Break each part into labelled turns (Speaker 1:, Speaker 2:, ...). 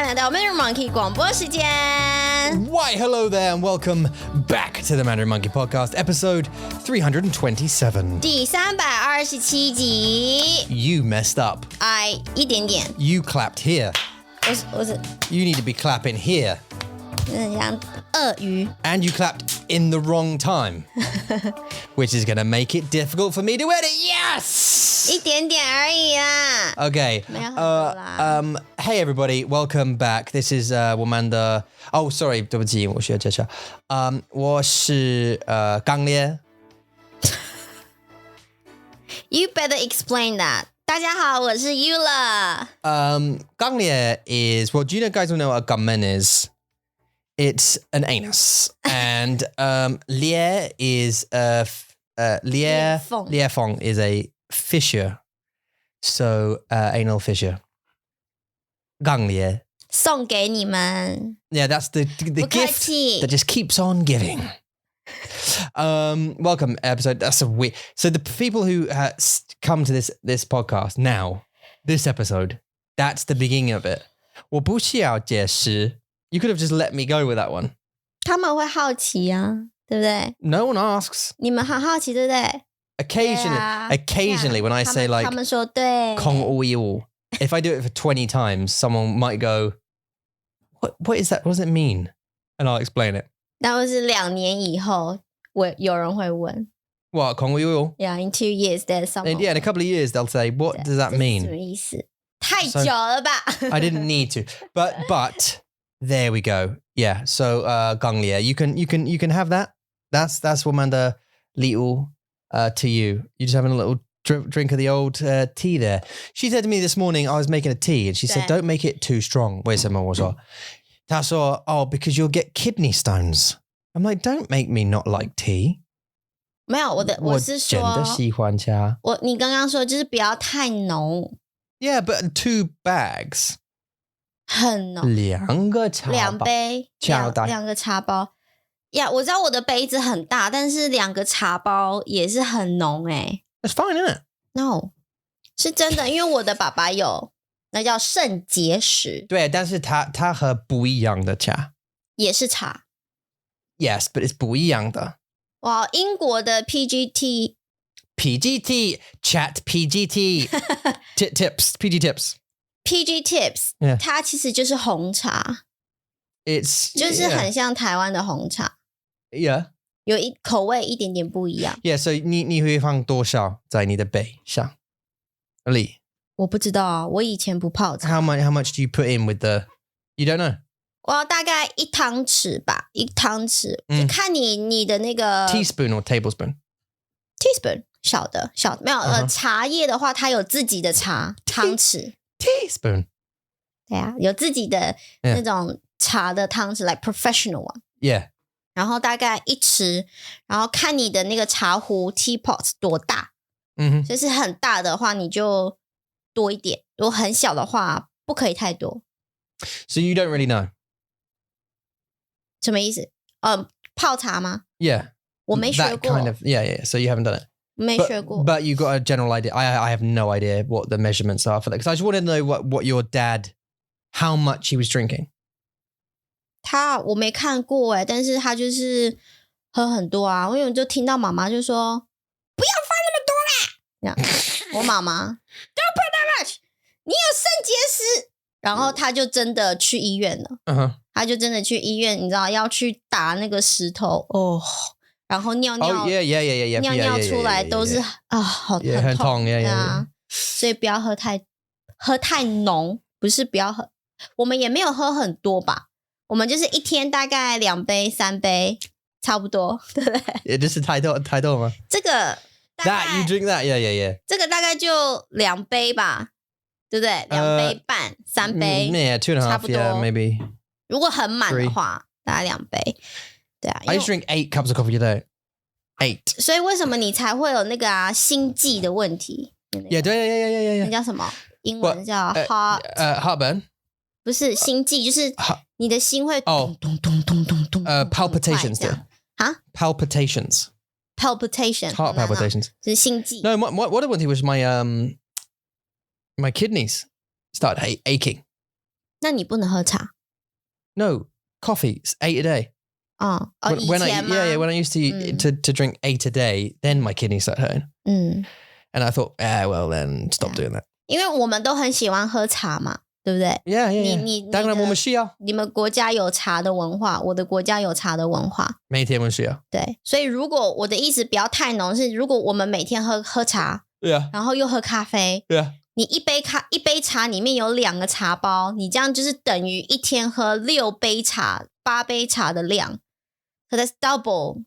Speaker 1: 来到 Mandarin Monkey 广播时间。
Speaker 2: Why, hello there and welcome back to the Mandarin Monkey Podcast, episode 327.
Speaker 1: 第327集。
Speaker 2: You messed up.
Speaker 1: 一点点。
Speaker 2: You clapped here.
Speaker 1: 我是
Speaker 2: You need to be clapping here.
Speaker 1: 像鳄鱼。
Speaker 2: And you clapped in the wrong time, which is going to make it difficult for me to edit. Yes!
Speaker 1: 一点点而已啦。
Speaker 2: Okay.
Speaker 1: 没有很多啦。
Speaker 2: Hey everybody, welcome back. This is 我们的 Oh, sorry, 对不起，我需要介绍。我是刚烈。
Speaker 1: You better explain that. 大家好，我是 Ula.
Speaker 2: 刚烈 is, well, do you guys know what a gunman is? It's an anus. And 裂 is裂缝 is a fissure. So anal fissure. 刚烈.
Speaker 1: 送给你们。
Speaker 2: Yeah, that's the
Speaker 1: 不客
Speaker 2: gift
Speaker 1: 气。
Speaker 2: that just keeps on giving. Welcome episode. That's a weird. So the people who come to this podcast now, this episode, that's the beginning of it. 我不需要解释. You could have just let me go with that one.
Speaker 1: 他们会好奇啊，对不对？
Speaker 2: No one asks.
Speaker 1: 你们很好奇，对不对？
Speaker 2: Occasionally, when I say like
Speaker 1: 他们说对。
Speaker 2: Kong Oil, if I do it for 20 times, someone might go, What is that? What does it mean? And I'll explain it.
Speaker 1: 然后是2年以后，有人会问。
Speaker 2: What, Kong Oil?
Speaker 1: Yeah, in 2 years, there's someone.
Speaker 2: Yeah, in a couple of years, they'll say, What does that
Speaker 1: 什
Speaker 2: mean?
Speaker 1: 么意思？太久了吧
Speaker 2: I didn't need to. But there we go. Yeah. So Ganglia, you can have that. That's Womanda Liu to you. You're just having a little drink of the old tea there. She said to me this morning, I was making a tea, and she said, Don't make it too strong. Wait a minute. That's all. Oh, because you'll get kidney stones. I'm like, don't make me not like tea.
Speaker 1: 没有，我是说，
Speaker 2: 我真的喜欢茶。
Speaker 1: 你刚刚说就是不要太浓，
Speaker 2: Yeah, but 2 bags.
Speaker 1: 很浓。
Speaker 2: 2个茶包。
Speaker 1: 2杯，两个茶包。呀，我知道我的杯子很大，但是2个茶包也是很浓欸。
Speaker 2: That's fine, isn't it?
Speaker 1: No， 是真的，因为我的爸爸有那叫肾结石。
Speaker 2: 对，但是它和不一样的茶。
Speaker 1: 也是茶。
Speaker 2: Yes, but it's 不一样的。
Speaker 1: 哇，英国的 PGT
Speaker 2: Chat PGT tips PG tips
Speaker 1: PG Tips，
Speaker 2: Yeah.
Speaker 1: 它其实就是红茶，
Speaker 2: It's
Speaker 1: 就是很像台湾的红茶，
Speaker 2: yeah
Speaker 1: 有口味一点点不一样。
Speaker 2: yeah. So 你会放多少在你的杯上？里？
Speaker 1: 我不知道啊，我以前不泡茶。
Speaker 2: How much do you put in with the? You don't know.
Speaker 1: 我大概1汤匙吧，1汤匙，就看你的那个
Speaker 2: Teaspoon or tablespoon?
Speaker 1: teaspoon 小的没有茶叶的话，它有自己的茶汤匙。
Speaker 2: Teaspoon.
Speaker 1: 对啊，有自己的那种茶的汤匙 ，like professional one。
Speaker 2: Yeah.
Speaker 1: 然后大概1匙，然后看你的那个茶壶 teapot 多大，就是很大的话你就多一点，如果很小的话不可以太多。
Speaker 2: So you don't really know.
Speaker 1: 什么意思？泡茶吗？
Speaker 2: Yeah.
Speaker 1: 我没学
Speaker 2: That
Speaker 1: 过，
Speaker 2: kind of yeah. So you haven't done it.
Speaker 1: 没学过。
Speaker 2: But you got a general idea. I have no idea what the measurements are for that. Because I just wanted to know what your dad, how much he was drinking.
Speaker 1: 我没看过欸，但是他就是喝很多啊。因为我就听到妈妈就说不要放那么多啦，这样我妈妈 Don't put that much， 你有肾结石。然后他就真的去医院了。他就真的去医院，你知道要去打那个石头哦，然后尿尿出来都是啊，好很痛啊。所以不要喝太浓，不是不要喝，我们也没有喝很多吧，我们就是一天大概2杯3杯差不多，对不对？
Speaker 2: 也就是太多吗？
Speaker 1: 这个
Speaker 2: That you drink that? Yeah.
Speaker 1: 这个大概就2杯吧，对不对？2杯半3杯
Speaker 2: Yeah, 2.5.
Speaker 1: 差不多
Speaker 2: Yeah, maybe.
Speaker 1: 如果很满的话，大概2杯。对啊
Speaker 2: I just drink 8 cups of coffee a day. 8.
Speaker 1: 所以为什么你才会有那个心悸的问题？
Speaker 2: Yeah, 对，
Speaker 1: 那叫什么？英文叫
Speaker 2: heartburn.
Speaker 1: 不是心悸，就是你的心会咚咚咚咚咚咚。
Speaker 2: Palpitations.
Speaker 1: 啊
Speaker 2: ？Palpitations. Heart palpitations.
Speaker 1: 就是心悸。
Speaker 2: No, what the one thing was my kidneys started aching.
Speaker 1: 那你不能喝茶
Speaker 2: No, coffee, 8 a day.
Speaker 1: 哦，
Speaker 2: When
Speaker 1: 以前吗？
Speaker 2: when I used to drink 8 a day, then my kidneys started hurting.
Speaker 1: 嗯，
Speaker 2: And I thought, well, then stop doing that.
Speaker 1: 因为我们都很喜欢喝茶嘛，对不对？
Speaker 2: Yeah, yeah,
Speaker 1: 你
Speaker 2: yeah. 当然我们需要。
Speaker 1: 你们国家有茶的文化，我的国家有茶的文化。
Speaker 2: 每天我们需要。
Speaker 1: 对，所以如果我的意思不要太浓，是如果我们每天喝茶，
Speaker 2: Yeah,
Speaker 1: 然后又喝咖啡，
Speaker 2: yeah.
Speaker 1: 你一杯茶里面有2个茶包，你这样就是等于一天喝6杯茶、8杯茶的量。So that's double.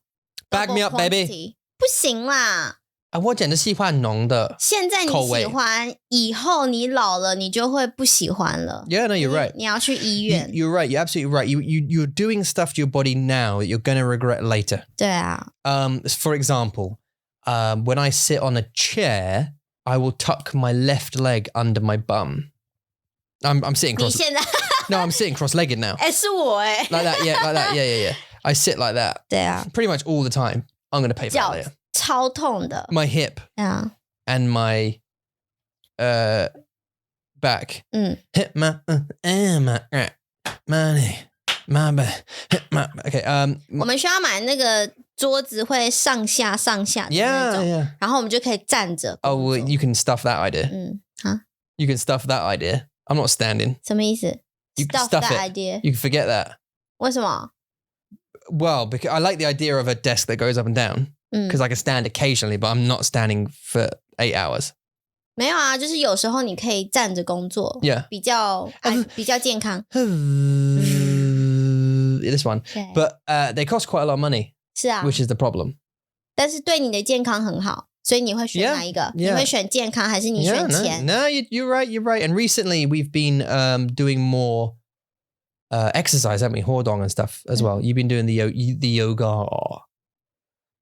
Speaker 2: Back me up, baby.
Speaker 1: quantity. 不行啦。
Speaker 2: 我讲的喜欢浓的。
Speaker 1: 现在你喜欢，以后你老了你就会不喜欢了。
Speaker 2: Yeah, no, you're right.
Speaker 1: 你要去医院。
Speaker 2: You're right. You're absolutely right. You're doing stuff to your body now that you're going to regret later.
Speaker 1: 对啊。
Speaker 2: For example, when I sit on a chair, I will tuck my left leg under my bum. I'm sitting
Speaker 1: 你
Speaker 2: cross.
Speaker 1: 现在
Speaker 2: No, I'm sitting cross-legged now.
Speaker 1: 是我
Speaker 2: Like that, yeah, like that. Yeah. I sit like that.
Speaker 1: 对啊，
Speaker 2: Pretty much all the time. I'm going to pay for that
Speaker 1: 脚
Speaker 2: later.
Speaker 1: 超痛的。
Speaker 2: My hip
Speaker 1: 啊，
Speaker 2: and my back.
Speaker 1: 嗯，
Speaker 2: Hit my money, my back. Hit my okay.
Speaker 1: 我们需要买那个桌子会上下的那
Speaker 2: Yeah,
Speaker 1: 种，
Speaker 2: yeah.
Speaker 1: 然后我们就可以站着。
Speaker 2: Oh, well, you can stuff that idea.
Speaker 1: 嗯，啊，
Speaker 2: You can stuff that idea. I'm not standing.
Speaker 1: 什么意思
Speaker 2: You can？Stuff stuff
Speaker 1: that
Speaker 2: it.
Speaker 1: idea。
Speaker 2: You can forget that.
Speaker 1: 为什么？
Speaker 2: Well, because I like the idea of a desk that goes up and down
Speaker 1: 嗯，
Speaker 2: because I can stand occasionally, but I'm not standing for 8 hours.
Speaker 1: 没有啊，就是有时候你可以站着工作，
Speaker 2: Yeah.
Speaker 1: 比较健康。
Speaker 2: This one.
Speaker 1: 对，
Speaker 2: But they cost quite a lot of money,
Speaker 1: 是啊，
Speaker 2: which is the problem.
Speaker 1: 但是对你的健康很好，所以你会选
Speaker 2: Yeah,
Speaker 1: 哪一个？
Speaker 2: yeah.
Speaker 1: 你会选健康还是你
Speaker 2: Yeah,
Speaker 1: 选钱？
Speaker 2: no, you're right. You're right. And recently we've been doing more exercise, haven't we? Hordong and stuff as well. You've been doing the yoga.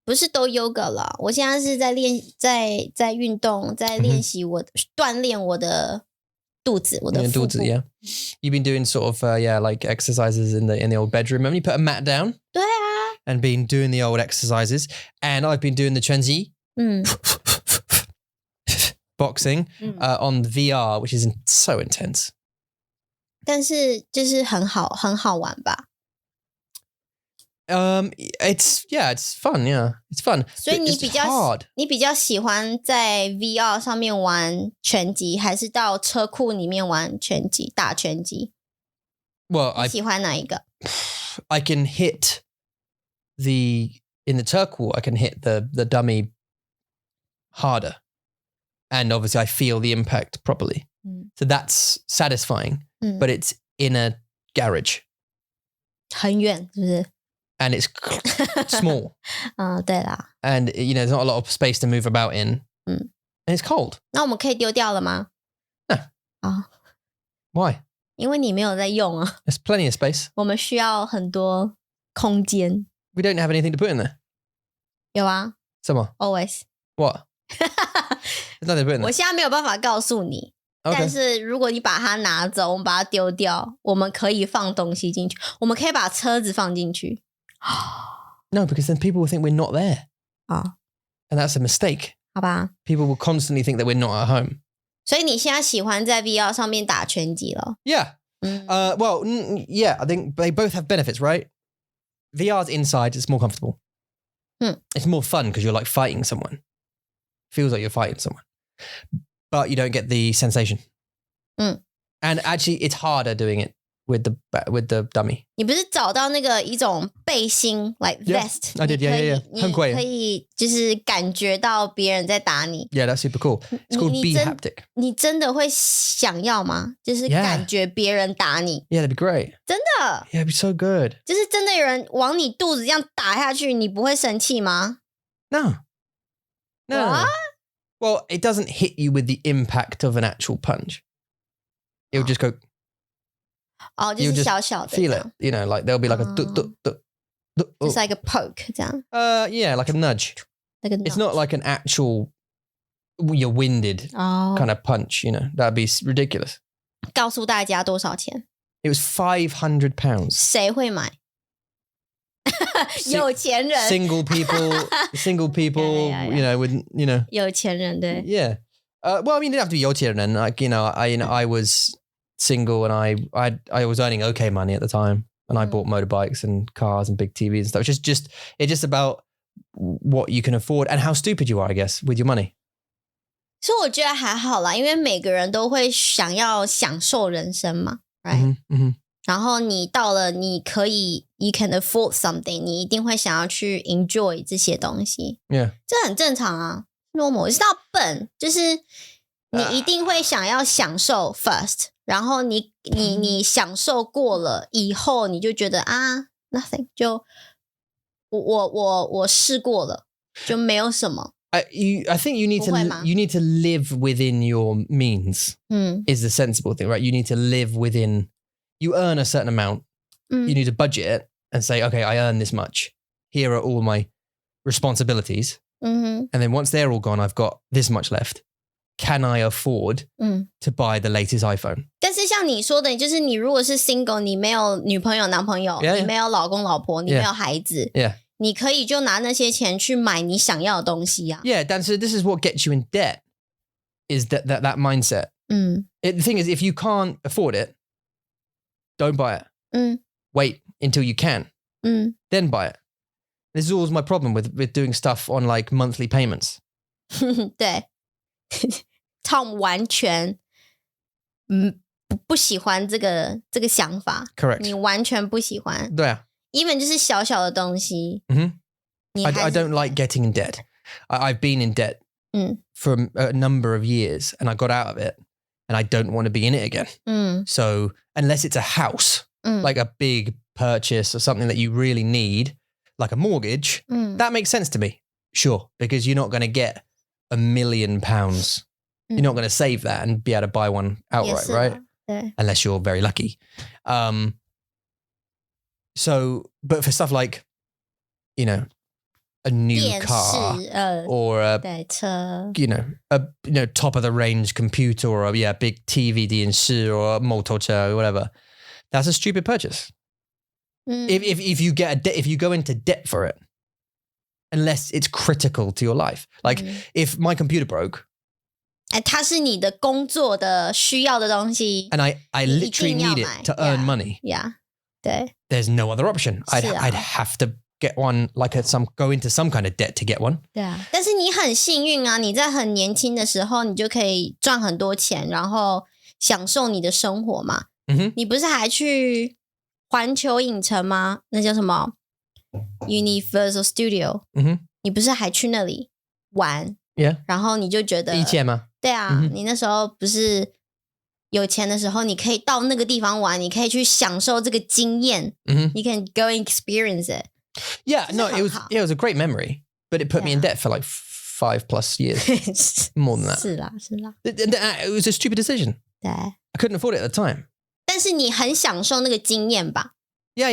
Speaker 1: 不是都 yoga 了，我现在是在在运动，在练习锻炼我的肚子，我的腹部。
Speaker 2: Yeah. You've been doing sort of like exercises in the old bedroom. Haven't you put a mat down?
Speaker 1: 对啊，
Speaker 2: And been doing the old exercises. And I've been doing the Chenzi
Speaker 1: 嗯
Speaker 2: boxing
Speaker 1: 嗯，
Speaker 2: on VR, which is so intense.
Speaker 1: 但是就是很好玩吧。
Speaker 2: It's fun. Yeah, it's fun.
Speaker 1: 所以
Speaker 2: But
Speaker 1: 你
Speaker 2: it's
Speaker 1: 比较喜欢在 VR 上面玩拳击，还是到车库里面玩拳击打拳击？
Speaker 2: Well,
Speaker 1: 你喜欢哪一个？
Speaker 2: I can hit in the turquoise, I can hit the dummy harder. And obviously I feel the impact properly.
Speaker 1: 嗯
Speaker 2: So that's satisfying,
Speaker 1: 嗯，
Speaker 2: but it's in a garage
Speaker 1: 很远是不是？
Speaker 2: and it's small
Speaker 1: 嗯，对啦。
Speaker 2: and there's not a lot of space to move about in.
Speaker 1: Mm.
Speaker 2: And it's cold.
Speaker 1: 那我们可以丢掉了吗？
Speaker 2: No.
Speaker 1: 啊，
Speaker 2: Why?
Speaker 1: 因为你没有在用啊。
Speaker 2: There's plenty of space.
Speaker 1: 我们需要很多空间。
Speaker 2: We don't have anything to put in there.
Speaker 1: 有啊
Speaker 2: Summer.
Speaker 1: ，always。
Speaker 2: What? There's nothing to put in
Speaker 1: 我
Speaker 2: there.
Speaker 1: 现在没有办法告诉你，
Speaker 2: Okay.
Speaker 1: 但是如果你把它拿走，我们把它丢掉，我们可以放东西进去，我们可以把车子放进去。
Speaker 2: No, because then people will think we're not there.
Speaker 1: 啊，
Speaker 2: And that's a mistake.
Speaker 1: 好吧。
Speaker 2: People will constantly think that we're not at home.
Speaker 1: 所以你现在喜欢在 VR 上面打拳击了？
Speaker 2: Yeah.
Speaker 1: 嗯
Speaker 2: Well, yeah, I think they both have benefits, right? VR's inside, it's more comfortable. It's more fun because you're like fighting someone. Feels like you're fighting someone. But you don't get the sensation.
Speaker 1: Mm.
Speaker 2: And actually, it's harder doing it with the dummy.
Speaker 1: 你不是找到那个一种背心 like
Speaker 2: Yeah,
Speaker 1: vest？
Speaker 2: I did,
Speaker 1: 你可以
Speaker 2: yeah. 很贵。
Speaker 1: 你可以就是感觉到别人在打你。
Speaker 2: Yeah, that's super cool. It's called
Speaker 1: 你
Speaker 2: B
Speaker 1: 真
Speaker 2: haptic.
Speaker 1: 你真的会想要吗？就是
Speaker 2: Yeah.
Speaker 1: 感觉别人打你
Speaker 2: Yeah, that'd be great.
Speaker 1: 真的
Speaker 2: Yeah, it'd be so good.
Speaker 1: 就是真的有人往你肚子这样打下去，你不会生气吗？
Speaker 2: No.
Speaker 1: What?
Speaker 2: Well, it doesn't hit you with the impact of an actual punch. It will just go
Speaker 1: 哦，就
Speaker 2: You
Speaker 1: 是
Speaker 2: just
Speaker 1: 小小的
Speaker 2: feel
Speaker 1: 这
Speaker 2: it.
Speaker 1: 样
Speaker 2: You know, like there'll be like a duh, duh, duh, duh,
Speaker 1: 就是 like a poke 这样，
Speaker 2: yeah, like a nudge.
Speaker 1: 那个
Speaker 2: It's not like an actual you're winded
Speaker 1: 哦。
Speaker 2: kind of punch, That'd be ridiculous.
Speaker 1: 告诉大家多少钱？
Speaker 2: It was £500.
Speaker 1: 谁会买？有钱人，
Speaker 2: Single people,
Speaker 1: Yeah.
Speaker 2: with,
Speaker 1: 有钱人对。
Speaker 2: yeah. Well, I mean, it didn't have to be 有钱人. Like, I was single and I was earning okay money at the time, and I bought motorbikes and cars and big TVs and stuff. It's just about what you can afford and how stupid you are, I guess, with your money.
Speaker 1: 所以我觉得还好啦，因为每个人都会想要享受人生嘛 ，right？ 然后你到了你可以 you can afford something， 你一定会想要去 enjoy 这些东西。
Speaker 2: Yeah，
Speaker 1: 这很正常啊 ，normal。是到笨，就是你一定会想要享受 first， 然后你享受过了以后，你就觉得啊 nothing， 就我试过了，就没有什么。
Speaker 2: I think you need to live within your means. Is the sensible thing, right? You need to live within. You earn a certain amount. You need to budget it and say, okay, I earn this much. Here are all my responsibilities. And then once they're all gone, I've got this much left. Can I afford to buy the latest iPhone?
Speaker 1: 但是像你说的，就是你如果是 single， 你没有女朋友、男朋友， 你没有老公、老婆，你没有孩子， 你可以就拿那些钱去买你想要的东西啊。
Speaker 2: Yeah, Dan, so this is what gets you in debt, is that mindset. The thing is, if you can't afford it, don't buy it. Wait until you can, then buy it. This is always my problem with doing stuff on like monthly payments.
Speaker 1: 对，Tom 完全不喜欢这个想法。
Speaker 2: Correct.
Speaker 1: 你完全不喜欢。
Speaker 2: 对啊。
Speaker 1: Even 就是小小的东西。
Speaker 2: I don't like getting in debt. I've been in debt for a number of years, and I got out of it, and I don't want to be in it again. So unless it's a house, like a big purchase or something that you really need, like a mortgage, that makes sense to me. Sure, because you're not going to get £1 million. You're not going to save that and be able to buy one outright, right? Unless you're very lucky. So, but for stuff like, you know, a new car or a top of the range computer or a big TV 电视 or a 摩托车 or whatever, that's a stupid purchase. If you get if you go into debt for it, unless it's critical to your life, like if my computer broke,
Speaker 1: 它是你的工作的需要的东西
Speaker 2: and I literally need it to earn money.
Speaker 1: Yeah. 对
Speaker 2: There's no other option. I'd have to get one, like go into some kind of debt to get one.
Speaker 1: 对啊，但是你很幸运啊，你在很年轻的时候，你就可以赚很多钱，然后享受你的生活嘛。你不是还去环球影城吗？那叫什么 Universal Studio？你不是还去那里玩？
Speaker 2: Yeah.
Speaker 1: 然后你就觉得
Speaker 2: 以前吗？
Speaker 1: 对啊，你那时候不是有钱的时候，你可以到那个地方玩，你可以去享受这个经验。You can go and experience it.
Speaker 2: Yeah, no, it was a great memory, but it put me in debt for like 5+ years. More than that.
Speaker 1: 是啦。
Speaker 2: It was a stupid decision.
Speaker 1: 对
Speaker 2: I couldn't afford it at the time.
Speaker 1: 但是你很享受那个经验吧？
Speaker 2: Yeah.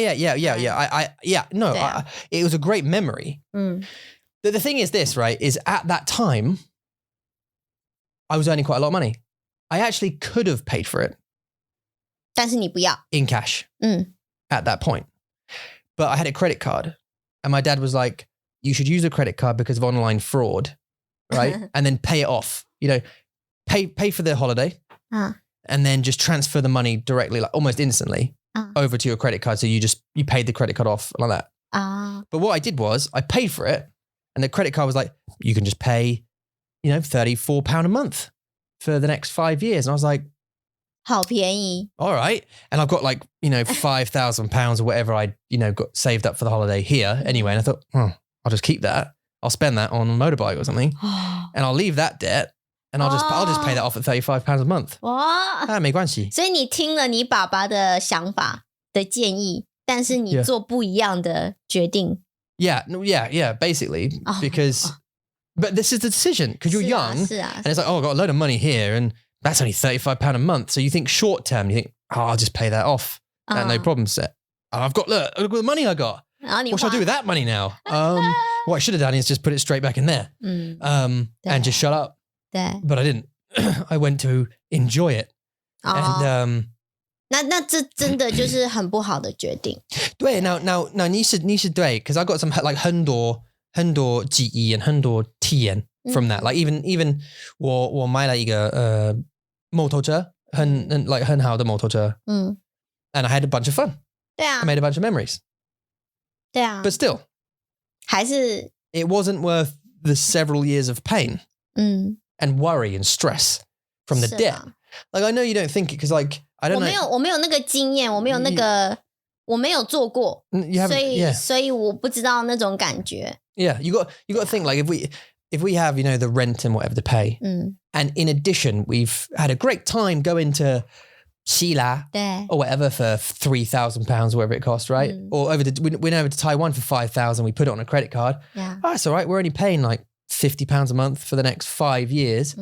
Speaker 2: It was a great memory. The thing is this, right, is at that time, I was earning quite a lot of money. I actually could have paid for it.
Speaker 1: 但是你不要
Speaker 2: in cash at that point. But I had a credit card and my dad was like, you should use a credit card because of online fraud, right? And then pay it off, pay for the holiday and then just transfer the money directly, like almost instantly over to your credit card. So you paid the credit card off like that. But what I did was I paid for it and the credit card was like, you can just pay, £34 a month for the next 5 years. And I was like,
Speaker 1: 好便宜
Speaker 2: all right. And I've got like, £5,000 or whatever I, got saved up for the holiday here anyway. And I thought, I'll just keep that. I'll spend that on a motorbike or something and I'll leave that debt and I'll just pay that off at £35 a month.
Speaker 1: 哇，
Speaker 2: 没关系。
Speaker 1: 所以你听了你爸爸的想法的建议，但是你做不一样的决定。
Speaker 2: Yeah, basically, because, but this is the decision because you're young and it's like, oh, I've got a load of money here and that's only £35 a month. So you think short term, you think, I'll just pay that off. No problem set. Look at the money I got. What should I do with that money now? What I should have done is just put it straight back in there and just shut up. But I didn't. I went to enjoy it. And
Speaker 1: 那这真的就是很不好的决定。
Speaker 2: 对，now 你是对 because I got some like 很多记忆 and 很多体验 from that. Like even 我买了一个摩托车很好的摩托车
Speaker 1: and
Speaker 2: I had a bunch of fun.
Speaker 1: 对啊
Speaker 2: I made a bunch of memories.
Speaker 1: 对啊
Speaker 2: But still,
Speaker 1: 还是
Speaker 2: it wasn't worth the several years of pain and worry and stress from the
Speaker 1: 是
Speaker 2: debt.
Speaker 1: 啦
Speaker 2: Like, I know you don't think it because, like, I don't know.
Speaker 1: 我没有那个经验，我没有那个我没有做过，
Speaker 2: You haven't,
Speaker 1: 所以
Speaker 2: yeah.
Speaker 1: 所以我不知道那种感觉。
Speaker 2: Yeah, you got to think, like, if we have, the rent and whatever to pay, and in addition, we've had a great time going to Xila
Speaker 1: 对
Speaker 2: or whatever for £3,000, whatever it costs, right? Or we went over to Taiwan for 5,000. We put it on a credit card.
Speaker 1: Yeah.
Speaker 2: Oh, it's all right. We're only paying like £50 a month for the next 5 years.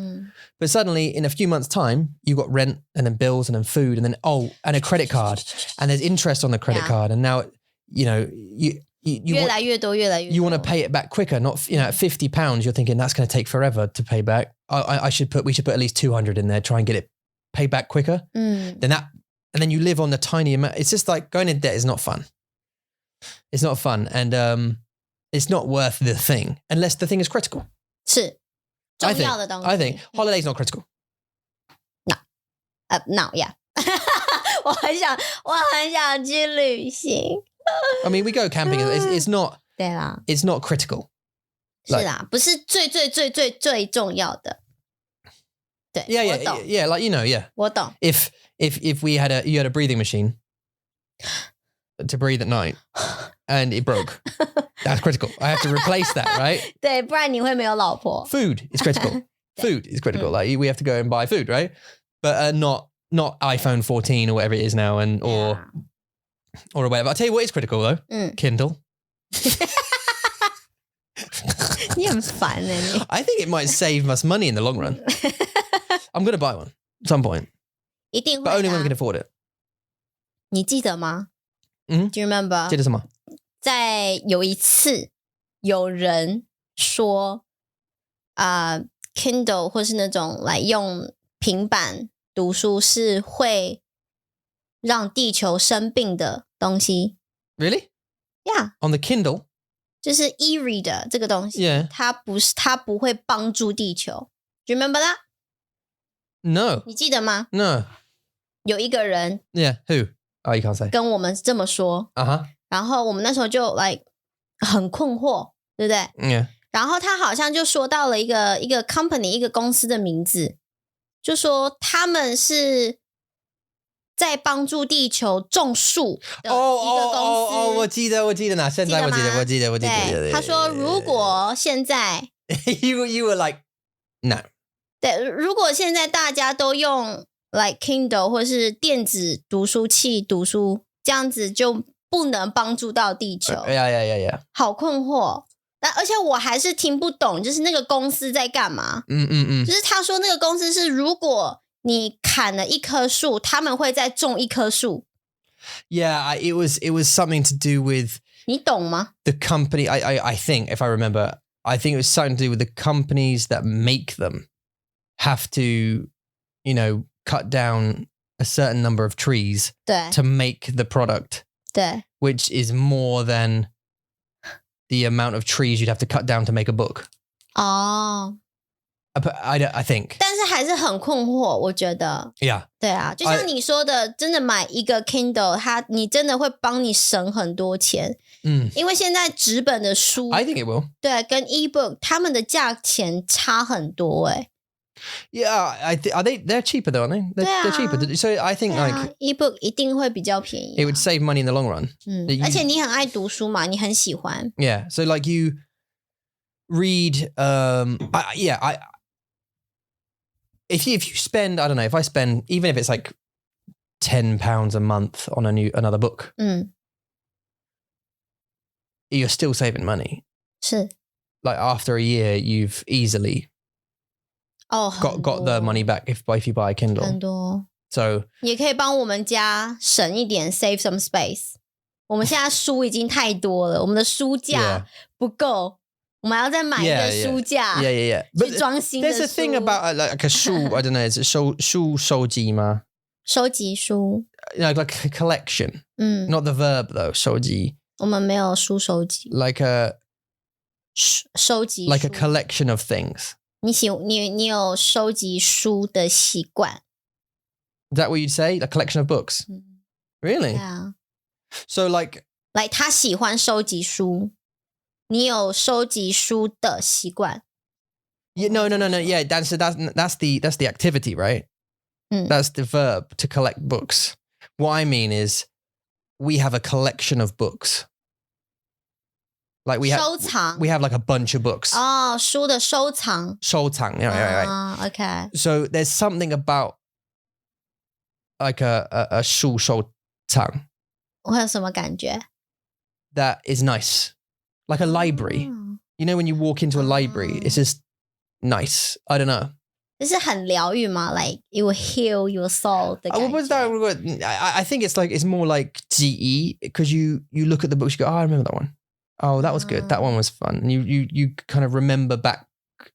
Speaker 2: But suddenly, in a few months' time, you got rent and then bills and then food and then and a credit card and there's interest on the credit
Speaker 1: Yeah.
Speaker 2: card. And now, you
Speaker 1: 越来越多，越来越多。
Speaker 2: you want to pay it back quicker, not at £50. You're thinking that's going to take forever to pay back. We should put at least 200 in there, try and get it paid back quicker. And then you live on the tiny amount. It's just like going in debt is not fun. It's not fun, and it's not worth the thing unless the thing is critical.
Speaker 1: 是重要的东西。
Speaker 2: I think holiday's not critical.
Speaker 1: No, yeah. 我很想去旅行。
Speaker 2: I mean, we go camping. It's not.
Speaker 1: 对啦，
Speaker 2: It's not critical.
Speaker 1: 是啦，不是最重要的。对，
Speaker 2: Yeah,
Speaker 1: 我
Speaker 2: yeah,
Speaker 1: 懂，
Speaker 2: yeah. Like yeah.
Speaker 1: 我懂。
Speaker 2: If you had a breathing machine to breathe at night and it broke, that's critical. I have to replace that, right?
Speaker 1: 对，不然你会没有老婆。
Speaker 2: Food is critical. Food is critical. Like we have to go and buy food, right? But not iPhone 14 or whatever it is now, or whatever. I'll tell you what is critical though. Kindle.
Speaker 1: 你很烦欸你。
Speaker 2: I think it might save us money in the long run. I'm going to buy one at some point,
Speaker 1: 一定会
Speaker 2: but only when we
Speaker 1: 的
Speaker 2: can afford it.
Speaker 1: 你记得吗？
Speaker 2: Do
Speaker 1: you remember？
Speaker 2: 记得什么？
Speaker 1: 在有一次，有人说Kindle 或是那种来用平板读书是会让地球生病的东西。
Speaker 2: Really?
Speaker 1: Yeah，
Speaker 2: On the Kindle?
Speaker 1: 就是 e-reader 这个东西
Speaker 2: Yeah.
Speaker 1: 它不会帮助地球。Do you remember that？
Speaker 2: No.
Speaker 1: 你记得吗？
Speaker 2: No.
Speaker 1: 有一个人
Speaker 2: Yeah. Who? Oh, you can't say.
Speaker 1: 跟我们这么说，
Speaker 2: Uh-huh.
Speaker 1: 然后我们那时候就很困惑，对不对？
Speaker 2: Yeah.
Speaker 1: 然后他好像就说到了一个 company 一个公司的名字，就说他们是在帮助地球种树的一个公司。
Speaker 2: 我记得哪？现在我记得。
Speaker 1: 对，他说如果现在
Speaker 2: you were like no.
Speaker 1: 对，如果现在大家都用 like Kindle 或是电子读书器读书，这样子就不能帮助到地球。
Speaker 2: Yeah.
Speaker 1: 好困惑。而且我还是听不懂，就是那个公司在干嘛。就是他说那个公司是，如果你砍了一棵树，他们会再种一棵树。
Speaker 2: Yeah, it was something to do with
Speaker 1: 你懂吗？
Speaker 2: the company. I think, if I remember, I think it was something to do with the companies that make them have to, cut down a certain number of trees
Speaker 1: 对
Speaker 2: to make the product,
Speaker 1: 对
Speaker 2: which is more than the amount of trees you'd have to cut down to make a book.
Speaker 1: 哦，
Speaker 2: I think.
Speaker 1: 但是还是很困惑，我觉得。
Speaker 2: Yeah.
Speaker 1: 对啊，就像你说的，真的买一个 Kindle， 你真的会帮你省很多钱。因为现在纸本的书
Speaker 2: I think it will.
Speaker 1: 对，跟 ebook 他们的价钱差很多欸。
Speaker 2: Yeah, they're cheaper though, aren't they? They're cheaper. So I think like
Speaker 1: ebook 一定会比较便宜。
Speaker 2: it would save money in the long run.
Speaker 1: 而且你很爱读书嘛，你很喜欢。
Speaker 2: Yeah. So like you read, if you spend, I don't know, if I spend, even if it's like £10 a month on another book, you're still saving money.
Speaker 1: 是
Speaker 2: Like after a year, you've easily got the money back if you buy a Kindle.
Speaker 1: 很多，
Speaker 2: So
Speaker 1: 也可以帮我们家省一点 ，save some space。我们现在书已经太多了，我们的书架不够，我们还要再买一个书架
Speaker 2: yeah.
Speaker 1: 去装新的书。
Speaker 2: There's a thing about like a 书 I don't know, is it 书收集吗？
Speaker 1: 收集书，
Speaker 2: like a collection. Not the verb though, 收集。
Speaker 1: 我们没有书收集，
Speaker 2: Like a
Speaker 1: 收集
Speaker 2: like a
Speaker 1: 书
Speaker 2: collection of things.
Speaker 1: 你有收集书的习惯
Speaker 2: Is that what you'd say? A collection of books? Really?
Speaker 1: Yeah.
Speaker 2: So like
Speaker 1: 他喜欢收集书，你有收集书的习惯。
Speaker 2: No. Yeah, that's the activity, right? That's the verb to collect books. What I mean is we have a collection of books. Like we have like a bunch of books.
Speaker 1: 哦，书的收藏。
Speaker 2: 收藏, yeah, right.
Speaker 1: Okay.
Speaker 2: So there's something about like a 书收藏
Speaker 1: 会有什么感觉？
Speaker 2: that is nice. Like a library. You know when you walk into a library, it's just nice. I don't know.
Speaker 1: 就是很疗愈嘛 Like it will heal your soul 的感觉。
Speaker 2: I think it's more like 记忆 because you look at the books, you go, oh, I remember that one. Oh, that was good. That one was fun. And you kind of remember back.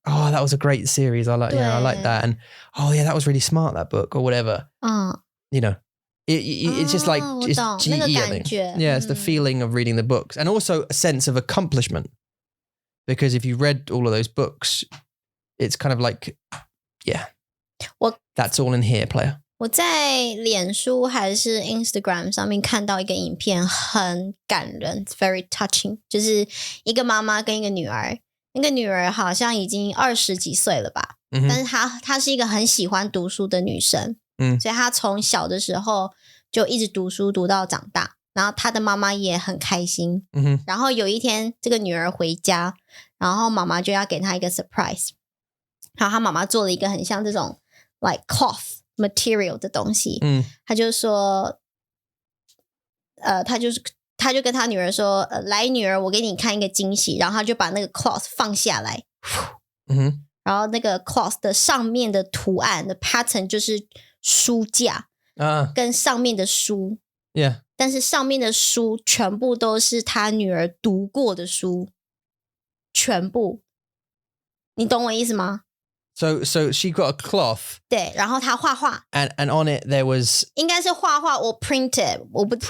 Speaker 2: Oh, that was a great series. I like that. And oh yeah, that was really smart, that book or whatever. You know, it's just like it's 记忆 Yeah, it's the feeling of reading the books and also a sense of accomplishment. Because if you read all of those books, it's kind of like, yeah, that's all in here, player.
Speaker 1: 我在脸书还是 Instagram 上面看到一个影片，很感人 ，It's very touching。就是一个妈妈跟一个女儿，那个女儿好像已经20几岁了吧，但是她是一个很喜欢读书的女生，所以她从小的时候就一直读书读到长大，然后她的妈妈也很开心。然后有一天，这个女儿回家，然后妈妈就要给她一个 surprise， 然后她妈妈做了一个很像这种 like cloth。material 的东西，他就说，他就跟他女儿说，来女儿，我给你看一个惊喜，然后他就把那个 cloth 放下来，然后那个 cloth 的上面的图案的 pattern 就是书架，跟上面的书，但是上面的书全部都是他女儿读过的书，全部，你懂我意思吗
Speaker 2: ？So she got a cloth.
Speaker 1: 对，然后她画画。
Speaker 2: And on it there was
Speaker 1: 应该是画画或 printed， 我不记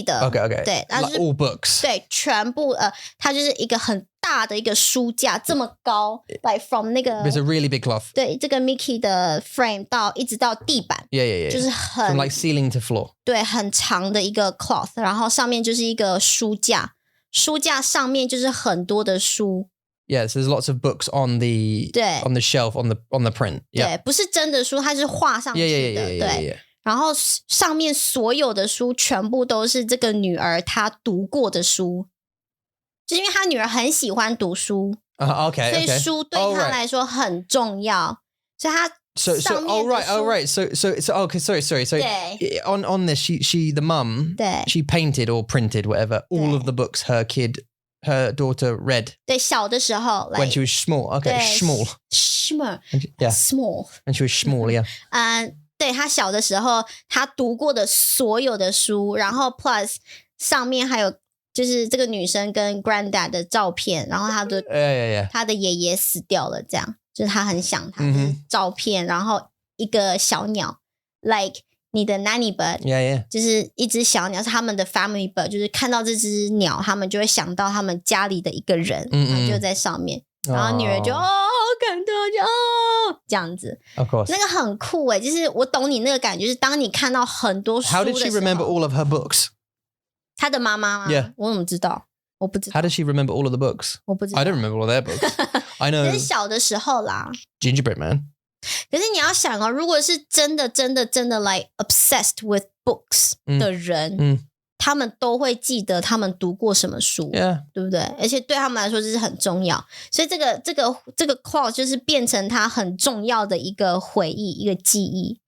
Speaker 1: 得。
Speaker 2: Okay.
Speaker 1: 对，然后就是
Speaker 2: all books.
Speaker 1: 对，全部它就是一个很大的一个书架，这么高 ，like from 那个
Speaker 2: It's a really big cloth.
Speaker 1: 对，这个 Mickey 的 frame 一直到地板。
Speaker 2: Yeah.
Speaker 1: 就是很
Speaker 2: from like ceiling to floor.
Speaker 1: 对，很长的一个 cloth， 然后上面就是一个书架，书架上面就是很多的书。
Speaker 2: Yes, there's lots of books on the shelf on the print.
Speaker 1: 对，不是真的书，它是画上去的。对，然后上面所有的书全部都是这个女儿她读过的书，就是因为她女儿很喜欢读书
Speaker 2: ，okay,
Speaker 1: 所以书对她来说很重要，所以她。
Speaker 2: So right. So okay. Sorry. So on this, she the mum, she painted or printed whatever all of the books her daughter read.
Speaker 1: 对，小的时候
Speaker 2: when she was small. Okay, small.
Speaker 1: Yeah, small.
Speaker 2: When she was small, yeah.
Speaker 1: 对，她小的时候，她读过的所有的书，然后 plus 上面还有就是这个女生跟 granddad 的照片，然后她的爷爷死掉了，这样就是她很想她的照片，然后一个小鸟 like。你的 nanny bird， 就是一只小鸟，是他们的 family bird， 就是看到这只鸟，他们就会想到他们家里的一个人，然后就在上面，然后女儿就好感动，就这样子。
Speaker 2: Of course，
Speaker 1: 那个很酷诶，就是我懂你那个感觉，就是当你看到很多书的时候。
Speaker 2: How did she remember all of her books？
Speaker 1: 她的妈妈吗？
Speaker 2: Yeah，
Speaker 1: 我怎么知道？我不知道。
Speaker 2: How did she remember all of the books？
Speaker 1: 我不知道。
Speaker 2: I don't remember all their books. I know。
Speaker 1: 就是小的时候啦。
Speaker 2: Gingerbread Man。
Speaker 1: 可是你要想哦，如果是真的 like obsessed with books 的人，他们都会记得他们读过什么书，对不对？而且对他们来说这是很重要，所以这个 clause 就是变成他很重要的一个回忆，一个记忆。